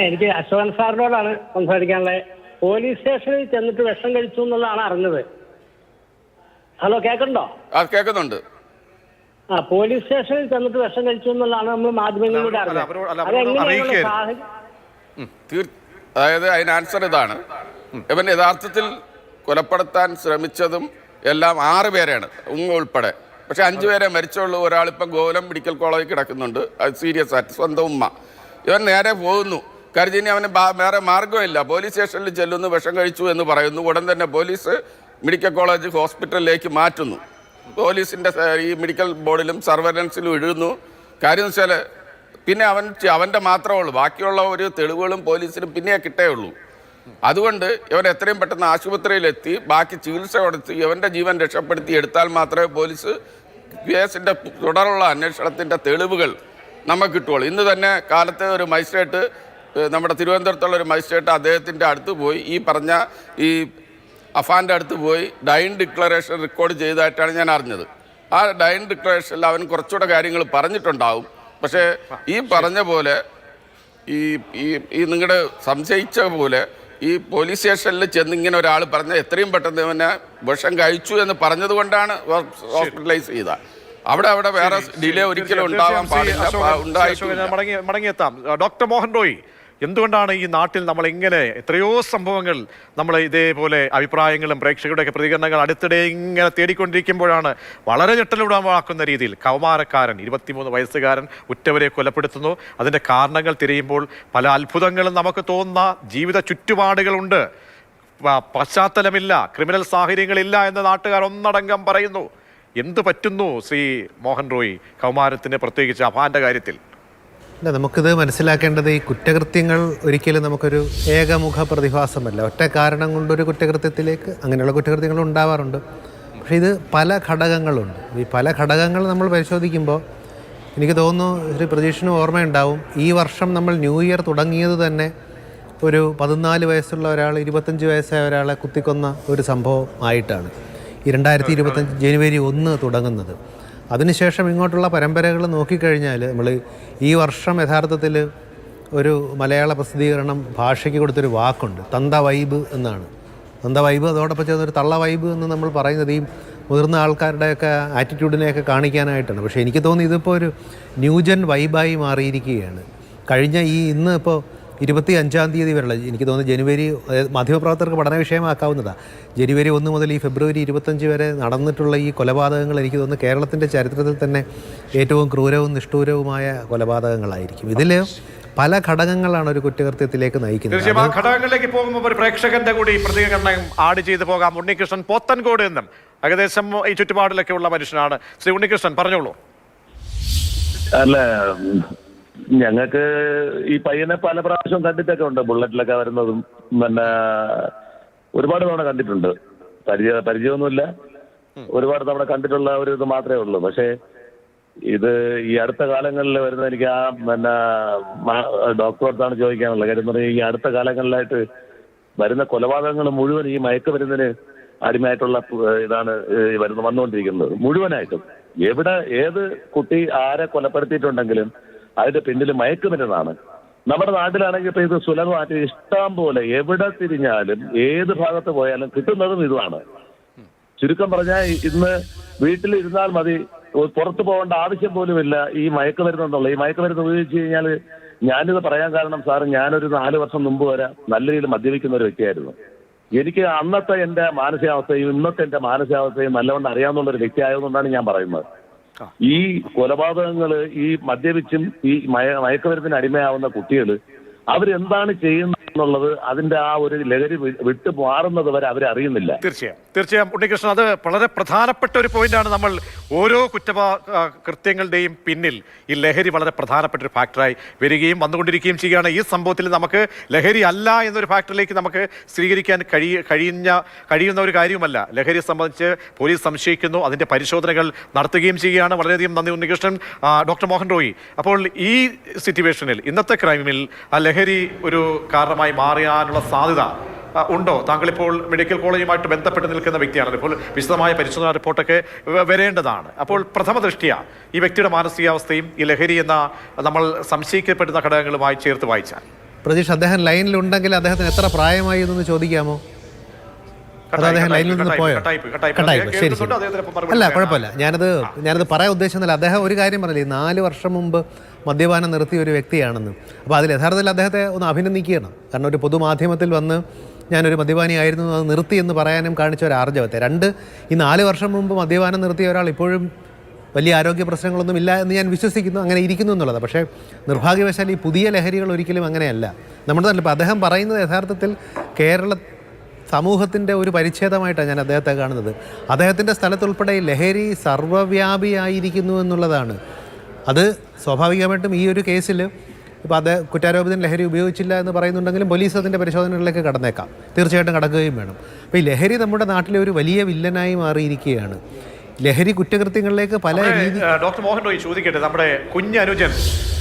എനിക്ക് അശോകൻ സാറിനോടാണ് സംസാരിക്കാനുള്ളത്. പോലീസ് സ്റ്റേഷനിൽ ചെന്നിട്ട് വിഷം കഴിച്ചു എന്നുള്ളതാണ് അറിഞ്ഞത്. ഹലോ, കേൾക്കുന്നുണ്ടോ? കേൾക്കുന്നുണ്ട്. പോലീസ് സ്റ്റേഷനിൽ ചെന്നിട്ട് വിഷം കഴിച്ചു എന്നുള്ളതാണ് നമ്മൾ മാധ്യമങ്ങളിലൂടെ അറിഞ്ഞത്. അതെങ്ങനെയാണ് സാഹചര്യം? അതായത് അതിന് ആൻസർ ഇതാണ്. ഇവൻ യഥാർത്ഥത്തിൽ കൊലപ്പെടുത്താൻ ശ്രമിച്ചതും എല്ലാം 6 പേരാണ്, ഉമ്മ ഉൾപ്പെടെ. പക്ഷെ 5 പേരെ മരിച്ചുള്ളൂ. ഒരാളിപ്പം ഗോകുലം മെഡിക്കൽ കോളേജിൽ കിടക്കുന്നുണ്ട്, അത് സീരിയസ് ആയിട്ട്, സ്വന്തം ഉമ്മ. ഇവൻ നേരെ പോകുന്നു, കരുതിനി അവന് വേറെ മാർഗമില്ല. പോലീസ് സ്റ്റേഷനിൽ ചെല്ലുന്നു, വിഷം കഴിച്ചു എന്ന് പറയുന്നു. ഉടൻ തന്നെ പോലീസ് മെഡിക്കൽ കോളേജ് ഹോസ്പിറ്റലിലേക്ക് മാറ്റുന്നു. പോലീസിൻ്റെ ഈ മെഡിക്കൽ ബോർഡിലും സർവൈലൻസിലും എഴുതുന്നു. കാര്യം വെച്ചാൽ പിന്നെ അവൻ്റെ മാത്രമേ ഉള്ളൂ, ബാക്കിയുള്ള ഒരു തെളിവുകളും പോലീസിന് പിന്നെ കിട്ടേ ഉള്ളൂ. അതുകൊണ്ട് ഇവൻ എത്രയും പെട്ടെന്ന് ആശുപത്രിയിലെത്തി ബാക്കി ചികിത്സ കൊടുത്ത് ഇവൻ്റെ ജീവൻ രക്ഷപ്പെടുത്തി എടുത്താൽ മാത്രമേ പോലീസ് കേസിൻ്റെ തുടർന്നുള്ള അന്വേഷണത്തിൻ്റെ തെളിവുകൾ നമുക്ക് കിട്ടുള്ളൂ. ഇന്ന് തന്നെ കാലത്ത് ഒരു മജിസ്ട്രേറ്റ്, നമ്മുടെ തിരുവനന്തപുരത്തുള്ള ഒരു മജിസ്ട്രേറ്റ് അദ്ദേഹത്തിൻ്റെ അടുത്ത് പോയി ഈ പറഞ്ഞ ഈ അഫാൻ്റെ അടുത്ത് പോയി ഡൈൻ ഡിക്ലറേഷൻ റെക്കോർഡ് ചെയ്തതായിട്ടാണ് ഞാൻ അറിഞ്ഞത്. ആ ഡൈൻ ഡിക്ലറേഷനിൽ അവൻ കുറച്ചുകൂടെ കാര്യങ്ങൾ പറഞ്ഞിട്ടുണ്ടാവും. പക്ഷേ ഈ പറഞ്ഞ പോലെ ഈ നിങ്ങളുടെ സംശയിച്ച പോലെ ഈ പോലീസ് സ്റ്റേഷനിൽ ചെന്നിങ്ങനെ ഒരാൾ പറഞ്ഞ എത്രയും പെട്ടെന്ന് ഇവനെ വിഷം കഴിച്ചു എന്ന് പറഞ്ഞത് കൊണ്ടാണ് ഹോസ്പിറ്റലൈസ് ചെയ്തത്. അവിടെ വേറെ ഡിലേ ഒരിക്കലും ഉണ്ടാവാൻ പാടില്ല. മടങ്ങിയെത്താം. ഡോക്ടർ മോഹൻ റോയ്, എന്തുകൊണ്ടാണ് ഈ നാട്ടിൽ നമ്മൾ ഇങ്ങനെ എത്രയോ സംഭവങ്ങൾ നമ്മൾ ഇതേപോലെ അഭിപ്രായങ്ങളും പ്രേക്ഷകരുടെയൊക്കെ പ്രതികരണങ്ങൾ അടുത്തിടെ ഇങ്ങനെ തേടിക്കൊണ്ടിരിക്കുമ്പോഴാണ് വളരെ ഞെട്ടലുടമാക്കുന്ന രീതിയിൽ കൗമാരക്കാരൻ 23 വയസ്സുകാരൻ ഉറ്റവരെ കൊലപ്പെടുത്തുന്നു. അതിൻ്റെ കാരണങ്ങൾ തിരയുമ്പോൾ പല അത്ഭുതങ്ങളും നമുക്ക് തോന്നുന്ന ജീവിത ചുറ്റുപാടുകളുണ്ട്, പശ്ചാത്തലമില്ല, ക്രിമിനൽ സാഹചര്യങ്ങളില്ല എന്ന് നാട്ടുകാർ ഒന്നടങ്കം പറയുന്നു. എന്ത് പറ്റുന്നു ശ്രീ മോഹൻ റോയ് കൗമാരത്തിന്, പ്രത്യേകിച്ച് അഫാന്റെ കാര്യത്തിൽ? അല്ല, നമുക്കിത് മനസ്സിലാക്കേണ്ടത് ഈ കുറ്റകൃത്യങ്ങൾ ഒരിക്കലും നമുക്കൊരു ഏകമുഖ പ്രതിഭാസമല്ല. ഒറ്റ കാരണം കൊണ്ടൊരു കുറ്റകൃത്യത്തിലേക്ക് അങ്ങനെയുള്ള കുറ്റകൃത്യങ്ങൾ ഉണ്ടാവാറുണ്ട്. പക്ഷേ ഇത് പല ഘടകങ്ങളുണ്ട്. ഈ പല ഘടകങ്ങൾ നമ്മൾ പരിശോധിക്കുമ്പോൾ എനിക്ക് തോന്നുന്നു ശ്രീ പ്രതീഷിന് ഓർമ്മയുണ്ടാവും, ഈ വർഷം നമ്മൾ ന്യൂ ഇയർ തുടങ്ങിയത് തന്നെ ഒരു 14 വയസ്സുള്ള ഒരാൾ 25 വയസ്സായ ഒരാളെ കുത്തിക്കൊന്ന ഒരു സംഭവം ആയിട്ടാണ് ഈ 2025 ജനുവരി 1 തുടങ്ങുന്നത്. അതിനുശേഷം ഇങ്ങോട്ടുള്ള പരമ്പരകൾ നോക്കിക്കഴിഞ്ഞാൽ നമ്മൾ ഈ വർഷം യഥാർത്ഥത്തിൽ ഒരു മലയാള പ്രസിദ്ധീകരണം ഭാഷയ്ക്ക് കൊടുത്തൊരു വാക്കുണ്ട്, തന്ത വൈബ് എന്നാണ്. തന്ത വൈബ് അതോടൊപ്പം ചേർന്നൊരു തള്ള വൈബ് എന്ന് നമ്മൾ പറയുന്നത് ഈ മുതിർന്ന ആൾക്കാരുടെയൊക്കെ ആറ്റിറ്റ്യൂഡിനെയൊക്കെ കാണിക്കാനായിട്ടാണ്. പക്ഷേ എനിക്ക് തോന്നുന്നു ഇതിപ്പോൾ ഒരു ന്യൂജൻ വൈബായി മാറിയിരിക്കുകയാണ്. കഴിഞ്ഞ ഇന്ന് ഇപ്പോൾ 25-ാം തീയതി വരെയുള്ള എനിക്ക് തോന്നുന്നു ജനുവരി, മാധ്യമപ്രവർത്തകർക്ക് പഠന വിഷയമാക്കാവുന്നതാണ്. ജനുവരി 1 മുതൽ ഈ ഫെബ്രുവരി 25 വരെ നടന്നിട്ടുള്ള ഈ കൊലപാതകങ്ങൾ എനിക്ക് തോന്നുന്നു കേരളത്തിൻ്റെ ചരിത്രത്തിൽ തന്നെ ഏറ്റവും ക്രൂരവും നിഷ്ഠൂരവുമായ കൊലപാതകങ്ങളായിരിക്കും. ഇതിൽ പല ഘടകങ്ങളാണ് ഒരു കുറ്റകൃത്യത്തിലേക്ക് നയിക്കുന്നത്. തീർച്ചയായും ആ ഘടകങ്ങളിലേക്ക് പോകുമ്പോൾ ഒരു പ്രേക്ഷകന്റെ കൂടി പ്രതികരണം ആഡ് ചെയ്ത് പോകാം. ഉണ്ണികൃഷ്ണൻ പോത്തൻകോട് എന്നും ഏകദേശം ഈ ചുറ്റുപാടിലൊക്കെ ഉള്ള മനുഷ്യനാണ്. ശ്രീ ഉണ്ണികൃഷ്ണൻ പറഞ്ഞോളൂ. അല്ല, ഞങ്ങൾക്ക് ഈ പയ്യനെ പല പ്രാവശ്യം കണ്ടിട്ടൊക്കെ ഉണ്ട്, ബുള്ളറ്റിലൊക്കെ വരുന്നതും പിന്നെ ഒരുപാട് തവണ കണ്ടിട്ടുണ്ട്. പരിചയമൊന്നുമില്ല, ഒരുപാട് തവണ കണ്ടിട്ടുള്ള ഒരു ഇത് മാത്രമേ ഉള്ളൂ. പക്ഷേ ഇത് ഈ അടുത്ത കാലങ്ങളിൽ വരുന്ന എനിക്ക് ആ പിന്നെ ഡോക്ടറടുത്താണ് ചോദിക്കാനുള്ളത്. കാര്യം പറഞ്ഞാൽ ഈ അടുത്ത കാലങ്ങളിലായിട്ട് വരുന്ന കൊലപാതകങ്ങൾ മുഴുവൻ ഈ മയക്കുമരുന്നിന് അടിമയായിട്ടുള്ള ഇതാണ് വന്നുകൊണ്ടിരിക്കുന്നത് മുഴുവനായിട്ടും. എവിടെ ഏത് കുട്ടി ആരെ കൊലപ്പെടുത്തിയിട്ടുണ്ടെങ്കിലും അതിന്റെ പിന്നിൽ മയക്കുമരുന്നാണ്. നമ്മുടെ നാട്ടിലാണെങ്കിൽ ഇപ്പൊ ഇത് സുലഭമായിട്ട് ഇഷ്ടം പോലെ എവിടെ തിരിഞ്ഞാലും ഏത് ഭാഗത്ത് പോയാലും കിട്ടുന്നതും ഇതുമാണ്. ചുരുക്കം പറഞ്ഞാൽ ഇന്ന് വീട്ടിലിരുന്നാൽ മതി, പുറത്തു പോകേണ്ട ആവശ്യം പോലുമില്ല ഈ മയക്കുമരുന്നെന്നുള്ള. ഈ മയക്കുമരുന്ന് ഉപയോഗിച്ച് കഴിഞ്ഞാൽ, ഞാനിത് പറയാൻ കാരണം സാറ്, ഞാനൊരു 4 വർഷം മുമ്പ് വരെ നല്ല രീതിയിൽ മദ്യപിക്കുന്ന ഒരു വ്യക്തിയായിരുന്നു. എനിക്ക് അന്നത്തെ എൻ്റെ മാനസികാവസ്ഥയും ഇന്നത്തെ എൻ്റെ മാനസികാവസ്ഥയും നല്ലവണ്ണം അറിയാവുന്ന ഒരു വ്യക്തി ആയതുകൊണ്ടാണ് ഞാൻ പറയുന്നത്. ഈ കൊലപാതകങ്ങൾ ഈ മദ്യപിച്ചും ഈ മയക്കുമരുന്നിന് അടിമയാവുന്ന കുട്ടികൾ അവരെന്താണ് ചെയ്യുന്നത് എന്നുള്ളത് അതിന്റെ ആ ഒരു ലഹരി വിട്ടു മാറുന്നത് വരെ അവരറിയുന്നില്ല. തീർച്ചയായും ഉണ്ണികൃഷ്ണൻ, അത് വളരെ പ്രധാനപ്പെട്ട ഒരു പോയിന്റാണ്. നമ്മൾ ഓരോ കൃത്യങ്ങളുടെയും പിന്നിൽ ഈ ലഹരി വളരെ പ്രധാനപ്പെട്ട ഒരു ഫാക്ടറായി വരികയും വന്നുകൊണ്ടിരിക്കുകയും ചെയ്യുകയാണ്. ഈ സംഭവത്തിൽ നമുക്ക് ലഹരി അല്ല എന്നൊരു ഫാക്ടറിലേക്ക് നമുക്ക് സ്വീകരിക്കാൻ കഴിയുന്ന ഒരു കാര്യവുമല്ല. ലഹരിയെ സംബന്ധിച്ച് പോലീസ് സംശയിക്കുന്നു, അതിന്റെ പരിശോധനകൾ നടത്തുകയും ചെയ്യുകയാണ്. വളരെയധികം നന്ദി ഉണ്ണികൃഷ്ണൻ. ഡോക്ടർ മോഹൻ റോയ്, അപ്പോൾ ഈ സിറ്റുവേഷനിൽ ഇന്നത്തെ ക്രൈമിൽ ആ ലഹരി ഒരു കാരണമായി മാറാനുള്ള സാധ്യത ഉണ്ടോ? താങ്കളിപ്പോൾ മെഡിക്കൽ കോളേജുമായിട്ട് ബന്ധപ്പെട്ട് നിൽക്കുന്ന വ്യക്തിയാണല്ലോ. ഇപ്പോൾ വിശദമായ പരിശോധനാ റിപ്പോർട്ടൊക്കെ വരേണ്ടതാണ്. അപ്പോൾ പ്രഥമ ദൃഷ്ടിയ ഈ വ്യക്തിയുടെ മാനസികാവസ്ഥയും ഈ ലഹരി എന്ന നമ്മൾ സംശയിക്കപ്പെടുന്ന ഘടകങ്ങളുമായി ചേർത്ത് വായിച്ചാൽ, പ്രതീഷ്, അദ്ദേഹം ലൈനിലുണ്ടെങ്കിൽ അദ്ദേഹത്തിന് എത്ര പ്രായമായി എന്നൊന്ന് ചോദിക്കാമോ? അദ്ദേഹം ലൈനിൽ നിന്ന് പോയോ? ശരി, അല്ല കുഴപ്പമില്ല. ഞാനത് പറയാൻ ഉദ്ദേശിക്കുന്നില്ല. അദ്ദേഹം ഒരു കാര്യം പറഞ്ഞില്ലേ, 4 വർഷം മുമ്പ് മദ്യപാനം നിർത്തിയ ഒരു വ്യക്തിയാണെന്ന്. അപ്പോൾ അതിൽ യഥാർത്ഥത്തിൽ അദ്ദേഹത്തെ ഒന്ന് അഭിനന്ദിക്കുകയാണ്. കാരണം ഒരു പൊതുമാധ്യമത്തിൽ വന്ന് ഞാനൊരു മദ്യപാനിയായിരുന്നു, അത് നിർത്തി എന്ന് പറയാനും കാണിച്ച ഒരു ആർജവത്തെ. 2, ഈ 4 വർഷം മുമ്പ് മദ്യപാനം നിർത്തിയ ഒരാൾ ഇപ്പോഴും വലിയ ആരോഗ്യ പ്രശ്നങ്ങളൊന്നും ഇല്ല എന്ന് ഞാൻ വിശ്വസിക്കുന്നു, അങ്ങനെ ഇരിക്കുന്നു എന്നുള്ളത്. പക്ഷേ നിർഭാഗ്യവശാൽ ഈ പുതിയ ലഹരികൾ ഒരിക്കലും അങ്ങനെയല്ല. നമ്മുടെ തന്നെ ഇപ്പോൾ അദ്ദേഹം പറയുന്നത് യഥാർത്ഥത്തിൽ കേരള സമൂഹത്തിൻ്റെ ഒരു പരിച്ഛേദമായിട്ടാണ് ഞാൻ അദ്ദേഹത്തെ കാണുന്നത്. അദ്ദേഹത്തിൻ്റെ സ്ഥലത്തുൾപ്പെടെ ലഹരി സർവ്വവ്യാപിയായിരിക്കുന്നു എന്നുള്ളതാണ്. അത് സ്വാഭാവികമായിട്ടും ഈ ഒരു കേസിൽ ഇപ്പോൾ കുറ്റാരോപിതൻ ലഹരി ഉപയോഗിച്ചില്ല എന്ന് പറയുന്നുണ്ടെങ്കിലും പോലീസ് അതിൻ്റെ പരിശോധനകളിലേക്ക് കടന്നേക്കാം, തീർച്ചയായിട്ടും കടക്കുകയും വേണം. അപ്പോൾ ഈ ലഹരി നമ്മുടെ നാട്ടിലെ ഒരു വലിയ വില്ലനായി മാറിയിരിക്കുകയാണ്. ലഹരി കുറ്റകൃത്യങ്ങളിലേക്ക് പല രീതി. ഡോക്ടർ മോഹൻ റോയ് ചോദിക്കട്ടെ, നമ്മുടെ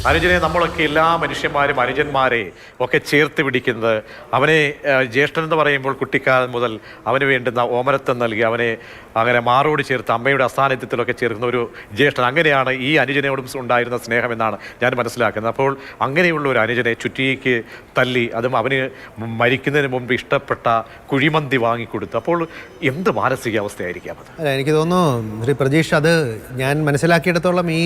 അനുജനെ നമ്മളൊക്കെ എല്ലാ മനുഷ്യന്മാരും അനുജന്മാരെ ഒക്കെ ചേർത്ത് പിടിക്കുന്നത്, അവനെ ജ്യേഷ്ഠൻ എന്ന് പറയുമ്പോൾ കുട്ടിക്കാലം മുതൽ അവന് വേണ്ടുന്ന ഓമനത്വം നൽകി അവനെ അങ്ങനെ മാറോട് ചേർത്ത് അമ്മയുടെ അസാന്നിധ്യത്തിലൊക്കെ ചേർക്കുന്ന ഒരു ജ്യേഷ്ഠൻ, അങ്ങനെയാണ് ഈ അനുജനോടും ഉണ്ടായിരുന്ന സ്നേഹമെന്നാണ് ഞാൻ മനസ്സിലാക്കുന്നത്. അപ്പോൾ അങ്ങനെയുള്ള ഒരു അനുജനെ ചുറ്റിക്ക് തല്ലി, അതും അവന് മരിക്കുന്നതിന് മുമ്പ് ഇഷ്ടപ്പെട്ട കുഴിമന്തി വാങ്ങിക്കൊടുത്തു. അപ്പോൾ എന്ത് മാനസികാവസ്ഥയായിരിക്കാം അത്? അല്ല, എനിക്ക് തോന്നുന്നു ശ്രീ പ്രജീഷ്, അത് ഞാൻ മനസ്സിലാക്കിയെടുത്തോളം ഈ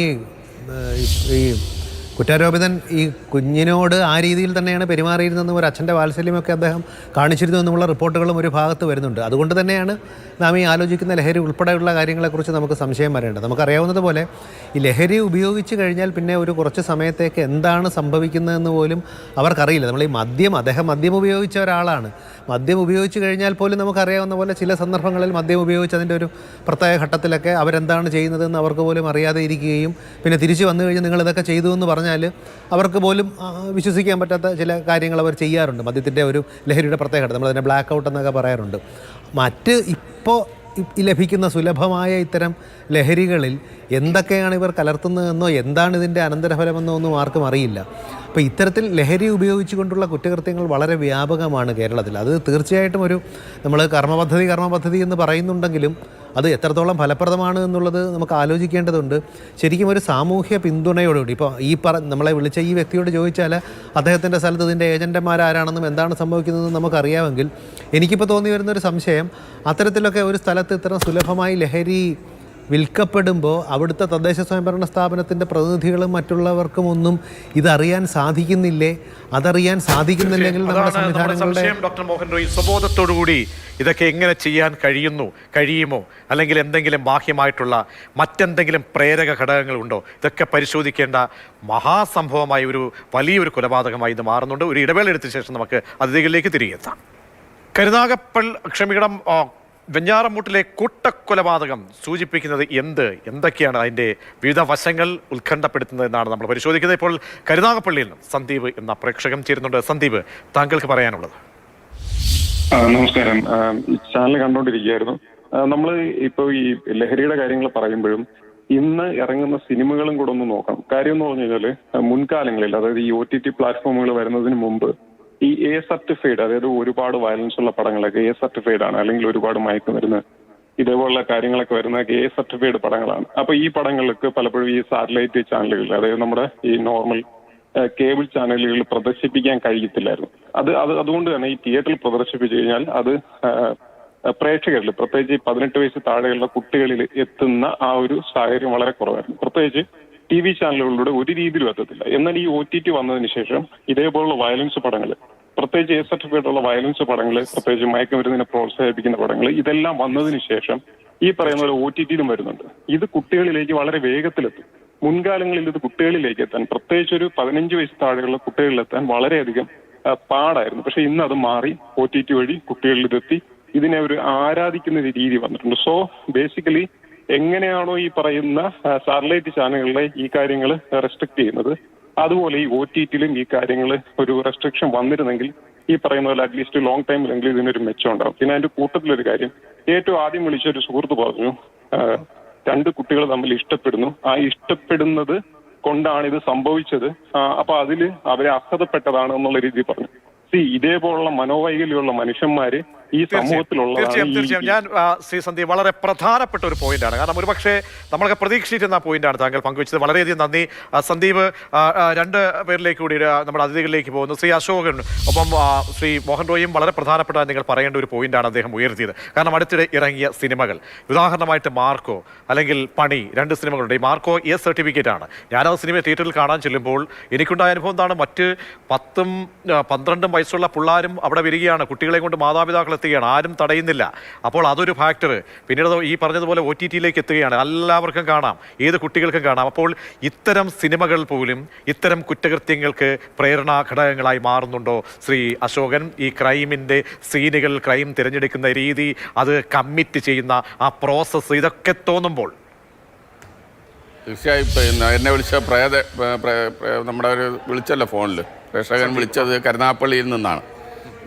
കുറ്റാരോപിതൻ ഈ കുഞ്ഞിനോട് ആ രീതിയിൽ തന്നെയാണ് പെരുമാറിയിരുന്നതെന്നും ഒരു അച്ഛൻ്റെ വാത്സല്യമൊക്കെ അദ്ദേഹം കാണിച്ചിരുന്നു എന്നുമുള്ള റിപ്പോർട്ടുകളും ഒരു ഭാഗത്ത് വരുന്നുണ്ട്. അതുകൊണ്ട് തന്നെയാണ് നാം ഈ ആലോചിക്കുന്ന ലഹരി ഉൾപ്പെടെയുള്ള കാര്യങ്ങളെക്കുറിച്ച് നമുക്ക് സംശയം വരേണ്ടത്. നമുക്കറിയാവുന്നതുപോലെ ഈ ലഹരി ഉപയോഗിച്ച് കഴിഞ്ഞാൽ പിന്നെ ഒരു കുറച്ച് സമയത്തേക്ക് എന്താണ് സംഭവിക്കുന്നതെന്ന് പോലും അവർക്കറിയില്ല. നമ്മൾ ഈ അദ്ദേഹം മദ്യം ഉപയോഗിച്ച ഒരാളാണ്. മദ്യം ഉപയോഗിച്ച് കഴിഞ്ഞാൽ പോലും നമുക്കറിയാവുന്ന പോലെ ചില സന്ദർഭങ്ങളിൽ മദ്യം ഉപയോഗിച്ചതിൻ്റെ ഒരു പ്രത്യേക ഘട്ടത്തിലൊക്കെ അവരെന്താണ് ചെയ്യുന്നതെന്ന് അവർക്ക് പോലും അറിയാതെ ഇരിക്കുകയും പിന്നെ തിരിച്ച് വന്നു കഴിഞ്ഞ് നിങ്ങളിതൊക്കെ ചെയ്തു എന്ന് പറഞ്ഞാൽ അവർക്ക് പോലും വിശ്വസിക്കാൻ പറ്റാത്ത ചില കാര്യങ്ങൾ അവർ ചെയ്യാറുണ്ട്. മദ്യത്തിൻ്റെ ഒരു ലഹരിയുടെ പ്രത്യേക ഘട്ടം നമ്മളതിനെ ബ്ലാക്ക് ഔട്ട് എന്നൊക്കെ പറയാറുണ്ട്. മറ്റ് ഇപ്പോൾ ലഭിക്കുന്ന സുലഭമായ ഇത്തരം ലഹരികളിൽ എന്തൊക്കെയാണ് ഇവർ കലർത്തുന്നതെന്നോ എന്താണ് ഇതിൻ്റെ അനന്തരഫലമെന്നോ ഒന്നും ആർക്കും അറിയില്ല. അപ്പോൾ ഇത്തരത്തിൽ ലഹരി ഉപയോഗിച്ചുകൊണ്ടുള്ള കുറ്റകൃത്യങ്ങൾ വളരെ വ്യാപകമാണ് കേരളത്തിൽ. അത് തീർച്ചയായിട്ടും നമ്മൾ കർമ്മപദ്ധതി എന്ന് പറയുന്നുണ്ടെങ്കിലും അത് എത്രത്തോളം ഫലപ്രദമാണ് എന്നുള്ളത് നമുക്ക് ആലോചിക്കേണ്ടതുണ്ട്. ശരിക്കും ഒരു സാമൂഹ്യ പിന്തുണയോടുകൂടി ഇപ്പോൾ നമ്മളെ വിളിച്ച ഈ വ്യക്തിയോട് ചോദിച്ചാൽ അദ്ദേഹത്തിൻ്റെ സ്ഥലത്ത് ഇതിൻ്റെ ഏജൻറ്റന്മാരാരാണെന്നും എന്താണ് സംഭവിക്കുന്നതെന്നും നമുക്കറിയാമെങ്കിൽ എനിക്കിപ്പോൾ തോന്നി വരുന്നൊരു സംശയം, അത്തരത്തിലൊക്കെ ഒരു സ്ഥലത്ത് ഇത്തരം സുലഭമായി ലഹരി വിൽക്കപ്പെടുമ്പോൾ അവിടുത്തെ തദ്ദേശ സ്വയംഭരണ സ്ഥാപനത്തിൻ്റെ പ്രതിനിധികളും മറ്റുള്ളവർക്കും ഒന്നും ഇതറിയാൻ സാധിക്കുന്നില്ലേ? അതറിയാൻ സാധിക്കുന്നില്ലെങ്കിൽ നമ്മുടെ സംവിധാനങ്ങളുടെ ഡോക്ടർ മോഹൻ റോയ് സ്വബോധത്തോടുകൂടി ഇതൊക്കെ എങ്ങനെ ചെയ്യാൻ കഴിയുമോ അല്ലെങ്കിൽ എന്തെങ്കിലും ബാഹ്യമായിട്ടുള്ള മറ്റെന്തെങ്കിലും പ്രേരക ഘടകങ്ങളുണ്ടോ? ഇതൊക്കെ പരിശോധിക്കേണ്ട മഹാസംഭവമായി വലിയൊരു കൊലപാതകമായി ഇത് മാറുന്നുണ്ട്. ഒരു ഇടവേള എടുത്ത ശേഷം നമുക്ക് അതിഥികളിലേക്ക് തിരികെ എത്താം. വെഞ്ഞാറമൂട്ടിലെ കൂട്ടക്കൊലപാതകം സൂചിപ്പിക്കുന്നത് എന്തൊക്കെയാണ് അതിൻ്റെ വിവിധ വശങ്ങൾ ഉത്കണ്ഠപ്പെടുത്തുന്നതെന്നാണ് നമ്മൾ പരിശോധിക്കുന്നത്. ഇപ്പോൾ കരുനാഗപ്പള്ളിയിൽ നിന്ന് സന്ദീപ് എന്ന പ്രേക്ഷകൻ ചേരുന്നുണ്ട്. സന്ദീപ്, താങ്കൾക്ക് പറയാനുള്ളത്? നമസ്കാരം. ചാനൽ കണ്ടോണ്ടിരിക്കുകയായിരുന്നു. നമ്മൾ ഇപ്പോൾ ഈ ലഹരിയുടെ കാര്യങ്ങൾ പറയുമ്പോഴും ഇന്ന് ഇറങ്ങുന്ന സിനിമകളും കൂടെ ഒന്ന് നോക്കണം. കാര്യം എന്ന് പറഞ്ഞു കഴിഞ്ഞാൽ മുൻകാലങ്ങളിൽ, അതായത് ഈ OTT പ്ലാറ്റ്ഫോമുകൾ വരുന്നതിന് മുമ്പ് ഈ A സർട്ടിഫൈഡ്, അതായത് ഒരുപാട് വയലൻസ് ഉള്ള പടങ്ങളൊക്കെ A സർട്ടിഫൈഡ് ആണ്, അല്ലെങ്കിൽ ഒരുപാട് മയക്കുമരുന്ന് ഇതേപോലുള്ള കാര്യങ്ങളൊക്കെ വരുന്ന A സർട്ടിഫൈഡ് പടങ്ങളാണ്. അപ്പൊ ഈ പടങ്ങൾക്ക് പലപ്പോഴും ഈ സാറ്റലൈറ്റ് ചാനലുകളിൽ, അതായത് നമ്മുടെ ഈ നോർമൽ കേബിൾ ചാനലുകളിൽ പ്രദർശിപ്പിക്കാൻ കഴിയത്തില്ലായിരുന്നു. അതുകൊണ്ട് തന്നെ ഈ തിയേറ്ററിൽ പ്രദർശിപ്പിച്ചു കഴിഞ്ഞാൽ അത് പ്രേക്ഷകരിൽ, പ്രത്യേകിച്ച് 18 വയസ്സ് താഴെയുള്ള കുട്ടികളിൽ എത്തുന്ന ആ ഒരു സാഹചര്യം വളരെ കുറവായിരുന്നു. പ്രത്യേകിച്ച് TV ചാനലുകളിലൂടെ ഒരു രീതിയിലും എത്തത്തില്ല. എന്നാൽ ഈ OTT വന്നതിന് ശേഷം ഇതേപോലുള്ള വയലൻസ് പടങ്ങൾ, പ്രത്യേകിച്ച് A സർട്ടിഫിക്കറ്റ് ഉള്ള വയലൻസ് പടങ്ങൾ, പ്രത്യേകിച്ച് മയക്കുമരുന്നിനെ പ്രോത്സാഹിപ്പിക്കുന്ന പടങ്ങൾ, ഇതെല്ലാം വന്നതിന് ശേഷം ഈ പറയുന്ന പോലെ OTT-ലും വരുന്നുണ്ട്. ഇത് കുട്ടികളിലേക്ക് വളരെ വേഗത്തിലെത്തും. മുൻകാലങ്ങളിൽ ഇത് കുട്ടികളിലേക്ക് എത്താൻ, പ്രത്യേകിച്ച് ഒരു 15 വയസ്സ് താഴെയുള്ള കുട്ടികളിലെത്താൻ വളരെയധികം പാടായിരുന്നു. പക്ഷെ ഇന്ന് അത് മാറി OTT വഴി കുട്ടികളിൽ ഇതെത്തി ഇതിനെ ഒരു ആരാധിക്കുന്ന ഒരു രീതി വന്നിട്ടുണ്ട്. സോ ബേസിക്കലി എങ്ങനെയാണോ ഈ പറയുന്ന സാറ്റലൈറ്റ് ചാനലുകളെ ഈ കാര്യങ്ങൾ റെസ്ട്രിക്ട് ചെയ്യുന്നത്, അതുപോലെ ഈ OTT-ലും ഈ കാര്യങ്ങൾ ഒരു റെസ്ട്രിക്ഷൻ വന്നിരുന്നെങ്കിൽ ഈ പറയുന്ന പോലെ അറ്റ്ലീസ്റ്റ് ലോങ് ടൈമിലെങ്കിലും ഇതിനൊരു മെച്ചം ഉണ്ടാവും. പിന്നെ അതിന്റെ കൂട്ടത്തിലൊരു കാര്യം, ഏറ്റവും ആദ്യം വിളിച്ചൊരു സുഹൃത്ത് പറഞ്ഞു, 2 കുട്ടികൾ തമ്മിൽ ഇഷ്ടപ്പെടുന്നു, ആ ഇഷ്ടപ്പെടുന്നത് കൊണ്ടാണ് ഇത് സംഭവിച്ചത്, അപ്പൊ അതില് അവരെ അർഹതപ്പെട്ടതാണ് എന്നുള്ള രീതിയിൽ പറഞ്ഞു. ഇതേപോലുള്ള മനോവൈകല്യമുള്ള മനുഷ്യന്മാര് ഈ തീർച്ചയായും ഞാൻ ശ്രീ സന്ദീപ് വളരെ പ്രധാനപ്പെട്ട ഒരു പോയിന്റാണ്. കാരണം ഒരുപക്ഷെ നമ്മളൊക്കെ പ്രതീക്ഷിച്ചിരുന്ന പോയിന്റാണ് താങ്കൾ പങ്കുവച്ചത്. വളരെയധികം നന്ദി സന്ദീപ്. 2 പേരിലേക്ക് കൂടി നമ്മുടെ അതിഥികളിലേക്ക് പോകുന്നു. ശ്രീ അശോകൻ ഒപ്പം ശ്രീ മോഹൻ റോയും വളരെ പ്രധാനപ്പെട്ട നിങ്ങൾ പറയേണ്ട ഒരു പോയിന്റാണ് അദ്ദേഹം ഉയർത്തിയത്. കാരണം അടുത്തിടെ ഇറങ്ങിയ സിനിമകൾ, ഉദാഹരണമായിട്ട് മാർക്കോ അല്ലെങ്കിൽ പണി, 2 സിനിമകളുണ്ട്. ഈ മാർക്കോ A സർട്ടിഫിക്കറ്റ് ആണ്. ഞാനത് സിനിമ തിയേറ്ററിൽ കാണാൻ ചെല്ലുമ്പോൾ എനിക്കുണ്ടായ അനുഭവം എന്താണ്, മറ്റ് 10ഉം 12ഉം വയസ്സുള്ള പിള്ളേരും അവിടെ വരികയാണ്, കുട്ടികളെ കൊണ്ട് മാതാപിതാക്കൾ എത്തുകയാണ്, ആരും തടയുന്നില്ല. അപ്പോൾ അതൊരു ഫാക്ടർ. പിന്നീട് ഈ പറഞ്ഞതുപോലെ OTT-ലേക്ക് എത്തുകയാണ്, എല്ലാവർക്കും കാണാം, ഏത് കുട്ടികൾക്കും കാണാം. അപ്പോൾ ഇത്തരം സിനിമകൾ പോലും ഇത്തരം കുറ്റകൃത്യങ്ങൾക്ക് പ്രേരണാ ഘടകങ്ങളായി മാറുന്നുണ്ടോ ശ്രീ അശോകൻ? ഈ ക്രൈമിൻ്റെ സീനുകൾ, ക്രൈം തിരഞ്ഞെടുക്കുന്ന രീതി, അത് കമ്മിറ്റ് ചെയ്യുന്ന ആ പ്രോസസ്സ്, ഇതൊക്കെ തോന്നുമ്പോൾ തീർച്ചയായും എന്നെ വിളിച്ച നമ്മുടെ ഒരു വിളിച്ചല്ലോ ഫോണിൽ, പ്രേക്ഷകൻ വിളിച്ചത് കരുനാഗപ്പള്ളിയിൽ നിന്നാണ്.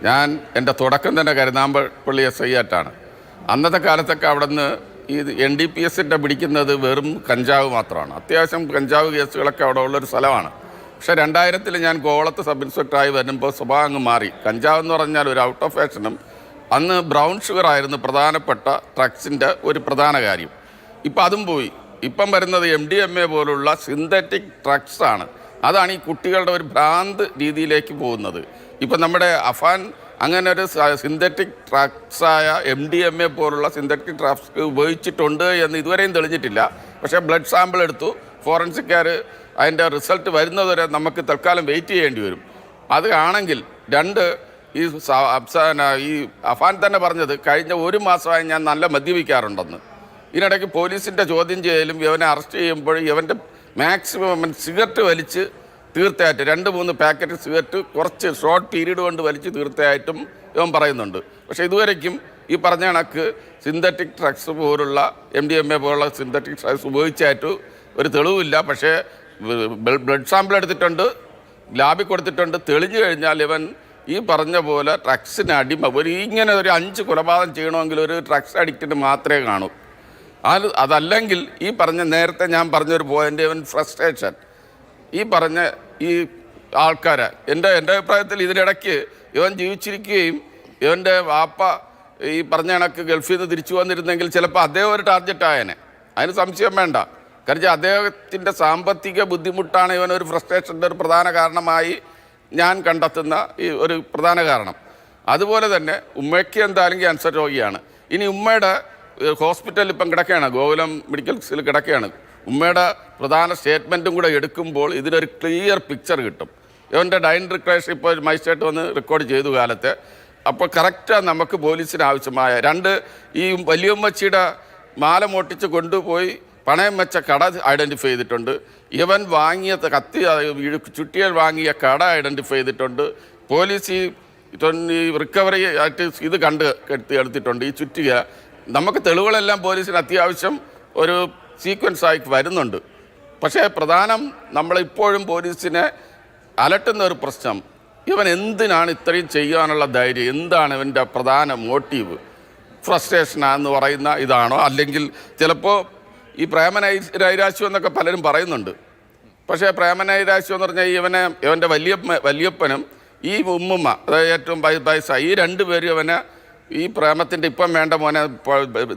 ഞാൻ എൻ്റെ തുടക്കം തന്നെ കരുനാഗപ്പള്ളി SI ആയിട്ടാണ്. അന്നത്തെ കാലത്തൊക്കെ അവിടെ നിന്ന് ഈ NDPS-ൻ്റെ പിടിക്കുന്നത് വെറും കഞ്ചാവ് മാത്രമാണ്. അത്യാവശ്യം കഞ്ചാവ് കേസുകളൊക്കെ അവിടെ ഉള്ളൊരു സ്ഥലമാണ്. പക്ഷേ 2000-ൽ ഞാൻ കോവളത്ത് സബ് ഇൻസ്പെക്ടറായി വരുമ്പോൾ സ്വഭാവം അങ്ങ് മാറി. കഞ്ചാവ് എന്ന് പറഞ്ഞാൽ ഒരു ഔട്ട് ഓഫ് ഫാഷനും അന്ന് ബ്രൗൺ ഷുഗർ ആയിരുന്നു പ്രധാനപ്പെട്ട ഡ്രഗ്സിൻ്റെ ഒരു പ്രധാന കാര്യം. ഇപ്പം അതും പോയി. ഇപ്പം വരുന്നത് MDMA പോലുള്ള സിന്തറ്റിക് ഡ്രഗ്സാണ്. അതാണ് ഈ കുട്ടികളുടെ ഒരു ഭ്രാന്ത് രീതിയിലേക്ക് പോകുന്നത്. ഇപ്പം നമ്മുടെ അഫാൻ അങ്ങനെ ഒരു സിന്തറ്റിക് ഡ്രഗ്സായ MDMA പോലുള്ള സിന്തറ്റിക് ഡ്രഗ്സ് ഉപയോഗിച്ചിട്ടുണ്ട് എന്ന് ഇതുവരെയും തെളിഞ്ഞിട്ടില്ല. പക്ഷേ ബ്ലഡ് സാമ്പിൾ എടുത്തു, ഫോറൻസിക്കാർ അതിൻ്റെ റിസൾട്ട് വരുന്നതുവരെ നമുക്ക് തൽക്കാലം വെയിറ്റ് ചെയ്യേണ്ടി വരും. അത് ആണെങ്കിൽ ഈ അഫാൻ തന്നെ പറഞ്ഞത് കഴിഞ്ഞ 1 മാസമായി ഞാൻ നല്ല മദ്യപിക്കാറുണ്ടെന്ന്. ഇതിനിടയ്ക്ക് പോലീസിൻ്റെ ചോദ്യം ചെയ്യലും ഇവനെ അറസ്റ്റ് ചെയ്യുമ്പോൾ ഇവൻ്റെ മാക്സിമം സിഗരറ്റ് വലിച്ച് തീർച്ചയായിട്ടും 2-3 പാക്കറ്റ് സിഗരറ്റ് കുറച്ച് ഷോർട്ട് പീരീഡ് കൊണ്ട് വലിച്ച് തീർച്ചയായിട്ടും ഇവൻ പറയുന്നുണ്ട്. പക്ഷേ ഇതുവരേക്കും ഈ പറഞ്ഞ കണക്ക് സിന്തറ്റിക് ഡ്രഗ്സ് പോലുള്ള MDMA പോലുള്ള സിന്തറ്റിക് ഡ്രഗ്സ് ഉപയോഗിച്ചായിട്ട് ഒരു തെളിവില്ല. പക്ഷേ ബ്ലഡ് സാമ്പിൾ എടുത്തിട്ടുണ്ട്, ലാബിൽ കൊടുത്തിട്ടുണ്ട്. തെളിഞ്ഞു കഴിഞ്ഞാൽ ഇവൻ ഈ പറഞ്ഞ പോലെ ഡ്രഗ്സിന് അടിമ ഇങ്ങനെ ഒരു 5 കൊലപാതകം ചെയ്യണമെങ്കിൽ ഒരു ഡ്രഗ്സ് അഡിക്റ്റിന് മാത്രമേ കാണൂ. അതല്ലെങ്കിൽ ഈ പറഞ്ഞ നേരത്തെ ഞാൻ പറഞ്ഞൊരു പോയിൻ്റ്, ഇവൻ ഫ്രസ്ട്രേഷൻ ഈ പറഞ്ഞ ഈ ആൾക്കാരെ എൻ്റെ അഭിപ്രായത്തിൽ ഇതിനിടയ്ക്ക് ഇവൻ ജീവിച്ചിരിക്കുകയും ഇവൻ്റെ വാപ്പ ഈ പറഞ്ഞ കണക്ക് ഗൾഫിൽ നിന്ന് തിരിച്ചു വന്നിരുന്നെങ്കിൽ ചിലപ്പോൾ അദ്ദേഹം ഒരു ടാർഗറ്റ് ആയനെ. അതിന് സംശയം വേണ്ട. കാരണം അദ്ദേഹത്തിൻ്റെ സാമ്പത്തിക ബുദ്ധിമുട്ടാണ് ഇവനൊരു ഫ്രസ്ട്രേഷൻ്റെ ഒരു പ്രധാന കാരണമായി ഞാൻ കണ്ടെത്തുന്ന ഈ ഒരു പ്രധാന കാരണം. അതുപോലെ തന്നെ ഉമ്മയ്ക്ക് എന്തായാലും ക്യാൻസർ രോഗിയാണ്. ഇനി ഉമ്മയുടെ ഹോസ്പിറ്റലിൽ ഇപ്പം കിടക്കുകയാണ്, ഗോകുലം മെഡിക്കൽസിൽ കിടക്കുകയാണ്. ഉമ്മയുടെ പ്രധാന സ്റ്റേറ്റ്മെൻറ്റും കൂടെ എടുക്കുമ്പോൾ ഇതിനൊരു ക്ലിയർ പിക്ചർ കിട്ടും. ഇവൻ്റെ ഡൈൻ റിക്വസ്റ്റ് ഇപ്പോൾ മജിസ്ട്രേറ്റ് വന്ന് റെക്കോർഡ് ചെയ്തു കാലത്തെ. അപ്പോൾ കറക്റ്റാണ് നമുക്ക് പോലീസിന് ആവശ്യമായ ഈ വലിയമ്മച്ചിയുടെ മാല മോട്ടിച്ച് കൊണ്ടുപോയി പണയം വെച്ച കട ഐഡൻറ്റിഫൈ ചെയ്തിട്ടുണ്ട്. ഇവൻ വാങ്ങിയ ചുറ്റിയൽ വാങ്ങിയ കട ഐഡൻറ്റിഫൈ ചെയ്തിട്ടുണ്ട്. പോലീസ് ഈ റിക്കവറി ആയിട്ട് ഇത് എടുത്തിട്ടുണ്ട്. ഈ ചുറ്റിക നമുക്ക് തെളിവുകളെല്ലാം പോലീസിന് അത്യാവശ്യം ഒരു സീക്വൻസായി വരുന്നുണ്ട്. പക്ഷേ പ്രധാനം നമ്മളിപ്പോഴും പോലീസിനെ അലട്ടുന്ന ഒരു പ്രശ്നം, ഇവൻ എന്തിനാണ് ഇത്രയും ചെയ്യാനുള്ള ധൈര്യം, എന്താണ് ഇവൻ്റെ പ്രധാന മോട്ടീവ്? ഫ്രസ്ട്രേഷനാന്ന് പറയുന്ന ഇതാണോ, അല്ലെങ്കിൽ ചിലപ്പോൾ ഈ പ്രേമനൈരാശ്യം എന്നൊക്കെ പലരും പറയുന്നുണ്ട്. പക്ഷേ പ്രേമനൈരാശ്യം എന്ന് പറഞ്ഞാൽ ഇവൻ്റെ വലിയപ്പനും ഈ ഉമ്മുമ്മ, അതായത് ഏറ്റവും വയസ്സായി, ഈ 2 പേരും അവനെ ഈ പ്രേമത്തിൻ്റെ ഇപ്പം വേണ്ട മോനെ,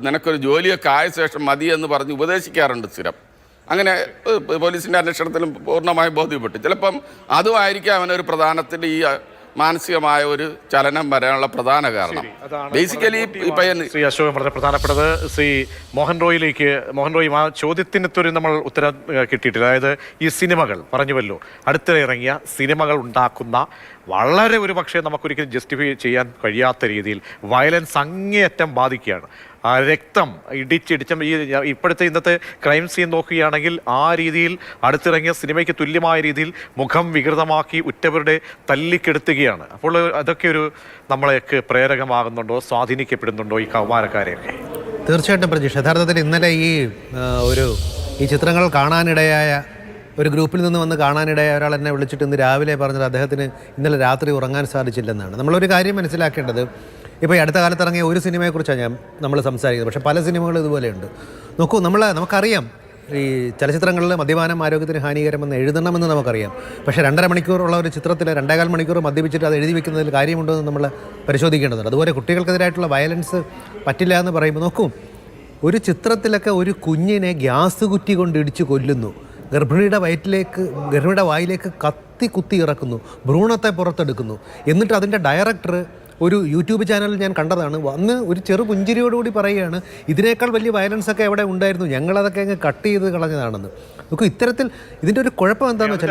നിനക്കൊരു ജോലിയൊക്കെ ആയ ശേഷം മതി എന്ന് പറഞ്ഞ് ഉപദേശിക്കാറുണ്ട് സ്ഥിരം. അങ്ങനെ പോലീസിൻ്റെ അന്വേഷണത്തിലും പൂർണ്ണമായും ബോധ്യപ്പെട്ടു. ചിലപ്പം അതുമായിരിക്കും അവനൊരു പ്രധാനത്തിൻ്റെ ഈ മാനസികമായ ഒരു ചലനം വരാനുള്ള പ്രധാന കാരണം. ബേസിക്കലി ശ്രീ അശോകൻ വളരെ പ്രധാനപ്പെട്ടത് ശ്രീ മോഹൻ റോയി ആ ചോദ്യത്തിനൊരു നമ്മൾ ഉത്തരം കിട്ടിയിട്ടില്ല. അതായത് ഈ സിനിമകൾ പറഞ്ഞുവല്ലോ, അടുത്തിടെ ഇറങ്ങിയ സിനിമകൾ ഉണ്ടാക്കുന്ന വളരെ ഒരു പക്ഷേ നമുക്കൊരിക്കലും ജസ്റ്റിഫൈ ചെയ്യാൻ കഴിയാത്ത രീതിയിൽ വയലൻസ് അങ്ങേയറ്റം ബാധിക്കുകയാണ്. രക്തം ഇടിച്ചിടിച്ചും ഇപ്പോഴത്തെ ഇന്നത്തെ ക്രൈം സീൻ നോക്കുകയാണെങ്കിൽ ആ രീതിയിൽ അടുത്തിറങ്ങിയ സിനിമയ്ക്ക് തുല്യമായ രീതിയിൽ മുഖം വികൃതമാക്കി ഉറ്റവരുടെ തല്ലിക്കെടുത്തുകയാണ്. അപ്പോൾ അതൊക്കെ ഒരു നമ്മളെയൊക്കെ പ്രേരകമാകുന്നുണ്ടോ, സ്വാധീനിക്കപ്പെടുന്നുണ്ടോ ഈ കൗമാരക്കാരെയൊക്കെ? തീർച്ചയായിട്ടും പ്രജീഷ്, യഥാർത്ഥത്തിൽ ഇന്നലെ ഈ ചിത്രങ്ങൾ കാണാനിടയായ ഒരു ഗ്രൂപ്പിൽ നിന്ന് വന്ന് കാണാനിടയായ ഒരാൾ എന്നെ വിളിച്ചിട്ട് ഇന്ന് രാവിലെ പറഞ്ഞത് അദ്ദേഹത്തിന് ഇന്നലെ രാത്രി ഉറങ്ങാൻ സാധിച്ചില്ലെന്നാണ്. നമ്മളൊരു കാര്യം മനസ്സിലാക്കേണ്ടത്, ഇപ്പോൾ ഈ അടുത്ത കാലത്ത് ഇറങ്ങിയ ഒരു സിനിമയെക്കുറിച്ചാണ് നമ്മൾ സംസാരിക്കുന്നത്. പക്ഷേ പല സിനിമകളും ഇതുപോലെയുണ്ട്. നോക്കൂ, നമുക്കറിയാം ഈ ചലച്ചിത്രങ്ങളിൽ മദ്യപാനം ആരോഗ്യത്തിന് ഹാനികരമെന്ന് എഴുതണമെന്ന് നമുക്കറിയാം. പക്ഷേ 2.5 മണിക്കൂറുള്ള ഒരു ചിത്രത്തിൽ 2.25 മണിക്കൂർ മദ്യപിച്ചിട്ട് അത് എഴുതി വെക്കുന്നതിൽ കാര്യമുണ്ടോ എന്ന് നമ്മൾ പരിശോധിക്കേണ്ടതുണ്ട്. അതുപോലെ കുട്ടികൾക്കെതിരായിട്ടുള്ള വയലൻസ് പറ്റില്ല എന്ന് പറയുമ്പോൾ നോക്കൂ, ഒരു ചിത്രത്തിലൊക്കെ ഒരു കുഞ്ഞിനെ ഗ്യാസ് കുറ്റി കൊണ്ട് ഇടിച്ച് കൊല്ലുന്നു, ഗർഭിണിയുടെ വായിലേക്ക് കുത്തി ഇറക്കുന്നു, ഭ്രൂണത്തെ പുറത്തെടുക്കുന്നു. എന്നിട്ട് അതിൻ്റെ ഡയറക്ടർ ഒരു യൂട്യൂബ് ചാനലിൽ ഞാൻ കണ്ടതാണ്, വന്ന് ഒരു ചെറു പുഞ്ചിരിയോടുകൂടി പറയുകയാണ്, ഇതിനേക്കാൾ വലിയ വയലൻസ് ഒക്കെ അവിടെ ഉണ്ടായിരുന്നു, ഞങ്ങളതൊക്കെ അങ്ങ് കട്ട് ചെയ്ത് കളഞ്ഞതാണെന്ന്. നമുക്ക് ഇത്തരത്തിൽ ഇതിൻ്റെ ഒരു കുഴപ്പം എന്താണെന്ന് വെച്ചാൽ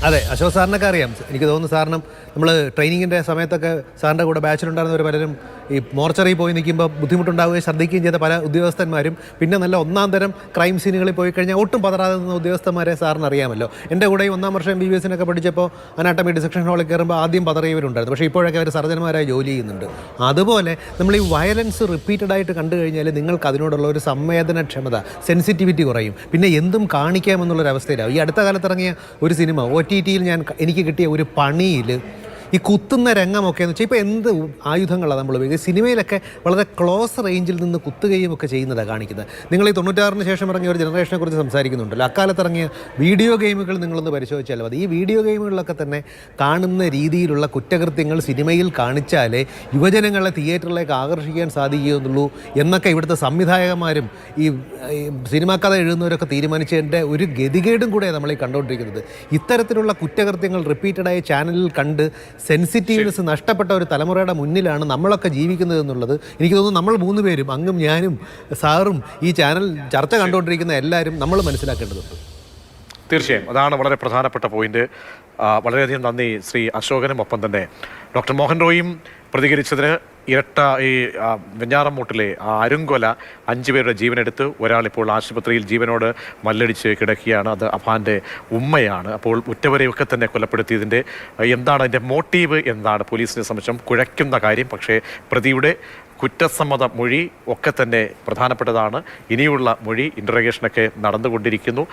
അതെ, അശോക് സാറിനൊക്കെ അറിയാം. എനിക്ക് തോന്നുന്നു സാറിനും നമ്മൾ ട്രെയിനിങ്ങിൻ്റെ സമയത്തൊക്കെ സാറിൻ്റെ കൂടെ ബാച്ചിലുണ്ടായിരുന്നവർ പലരും ഈ മോർച്ചറി പോയി നിൽക്കുമ്പോൾ ബുദ്ധിമുട്ടുണ്ടാവുകയും ശ്രദ്ധിക്കുകയും ചെയ്ത പല ഉദ്യോഗസ്ഥന്മാരും പിന്നെ നല്ല 1-ാം തരം ക്രൈം സീനുകളിൽ പോയി കഴിഞ്ഞാൽ ഒട്ടും പതറാതെ നിന്ന ഉദ്യോഗസ്ഥന്മാരെ സാറിന് അറിയാമല്ലോ. എൻ്റെ കൂടെ 1-ാം വർഷം MBBS പഠിച്ചപ്പോൾ അനാട്ടമി ഡിസെക്ഷൻ ഹാളിൽ കയറുമ്പോൾ ആദ്യം പതറിയവരുണ്ടായിരുന്നു. പക്ഷേ ഇപ്പോഴൊക്കെ അവർ സർജന്മാരായി ജോലി ചെയ്യുന്നുണ്ട്. അതുപോലെ നമ്മൾ ഈ വയലൻസ് റിപ്പീറ്റഡായിട്ട് കണ്ടു കഴിഞ്ഞാൽ നിങ്ങൾക്ക് അതിനോടുള്ള ഒരു സംവേദനക്ഷമത, സെൻസിറ്റിവിറ്റി കുറയും. പിന്നെ എന്തും കാണിക്കാമെന്നുള്ളൊരവസ്ഥയിലാവും. ഈ അടുത്ത കാലത്ത് ഇറങ്ങിയ ഒരു സിനിമ OTT-യിൽ എനിക്ക് കിട്ടിയ ഒരു പണിയിൽ ഈ കുത്തുന്ന രംഗമൊക്കെ എന്ന് വെച്ചാൽ ഇപ്പോൾ എന്ത് ആയുധങ്ങളാണ് നമ്മൾ ഉപയോഗിക്കുന്നത്. സിനിമയിലൊക്കെ വളരെ ക്ലോസ് റേഞ്ചിൽ നിന്ന് കുത്തുകയും ഒക്കെ ചെയ്യുന്നതാണ് കാണിക്കുന്നത്. നിങ്ങൾ ഈ 96-ന് ശേഷം ഇറങ്ങിയ ഒരു ജനറേഷനെ കുറിച്ച് സംസാരിക്കുന്നുണ്ടല്ലോ. അക്കാലത്ത് ഇറങ്ങിയ വീഡിയോ ഗെയിമുകൾ നിങ്ങളൊന്ന് പരിശോധിച്ചാൽ മതി. ഈ വീഡിയോ ഗെയിമുകളിലൊക്കെ തന്നെ കാണുന്ന രീതിയിലുള്ള കുറ്റകൃത്യങ്ങൾ സിനിമയിൽ കാണിച്ചാലേ യുവജനങ്ങളെ തിയേറ്ററിലേക്ക് ആകർഷിക്കാൻ സാധിക്കുകയുള്ളൂ എന്നൊക്കെ ഇവിടുത്തെ സംവിധായകന്മാരും ഈ സിനിമാ കഥ എഴുതുന്നവരൊക്കെ തീരുമാനിച്ചതിൻ്റെ ഒരു ഗതികേടും കൂടെ നമ്മൾ ഈ കണ്ടുകൊണ്ടിരിക്കുന്നത്. ഇത്തരത്തിലുള്ള കുറ്റകൃത്യങ്ങൾ റിപ്പീറ്റഡായി ചാനലിൽ കണ്ട് സെൻസിറ്റീവ്നെസ് നഷ്ടപ്പെട്ട ഒരു തലമുറയുടെ മുന്നിലാണ് നമ്മളൊക്കെ ജീവിക്കുന്നത് എന്നുള്ളത് എനിക്ക് തോന്നുന്നു നമ്മൾ 3 പേരും അങ്ങും ഞാനും സാറും ഈ ചാനൽ ചർച്ച കണ്ടുകൊണ്ടിരിക്കുന്ന എല്ലാവരും നമ്മൾ മനസ്സിലാക്കേണ്ടതുണ്ട്. തീർച്ചയായും അതാണ് വളരെ പ്രധാനപ്പെട്ട പോയിന്റ്. വളരെയധികം നന്ദി ശ്രീ അശോകനും ഒപ്പം തന്നെ ഡോക്ടർ മോഹൻ റോയും പ്രതികരിച്ചതിന്. ഈ വെഞ്ഞാറമ്മൂട്ടിലെ അരുങ്കൊല 5 പേരുടെ ജീവനെടുത്ത് ഒരാളിപ്പോൾ ആശുപത്രിയിൽ ജീവനോട് മല്ലടിച്ച് കിടക്കുകയാണ്. അത് അഫാൻ്റെ ഉമ്മയാണ്. അപ്പോൾ ഉറ്റവരെയൊക്കെ തന്നെ കൊലപ്പെടുത്തിയതിൻ്റെ എന്താണ് അതിൻ്റെ മോട്ടീവ് എന്താണ് പോലീസിനെ സംബന്ധിച്ചും കുഴയ്ക്കുന്ന കാര്യം. പക്ഷേ പ്രതിയുടെ കുറ്റസമ്മത മൊഴി ഒക്കെ തന്നെ പ്രധാനപ്പെട്ടതാണ്. ഇനിയുള്ള മൊഴി ഇൻ്ററഗേഷനൊക്കെ നടന്നുകൊണ്ടിരിക്കുന്നു.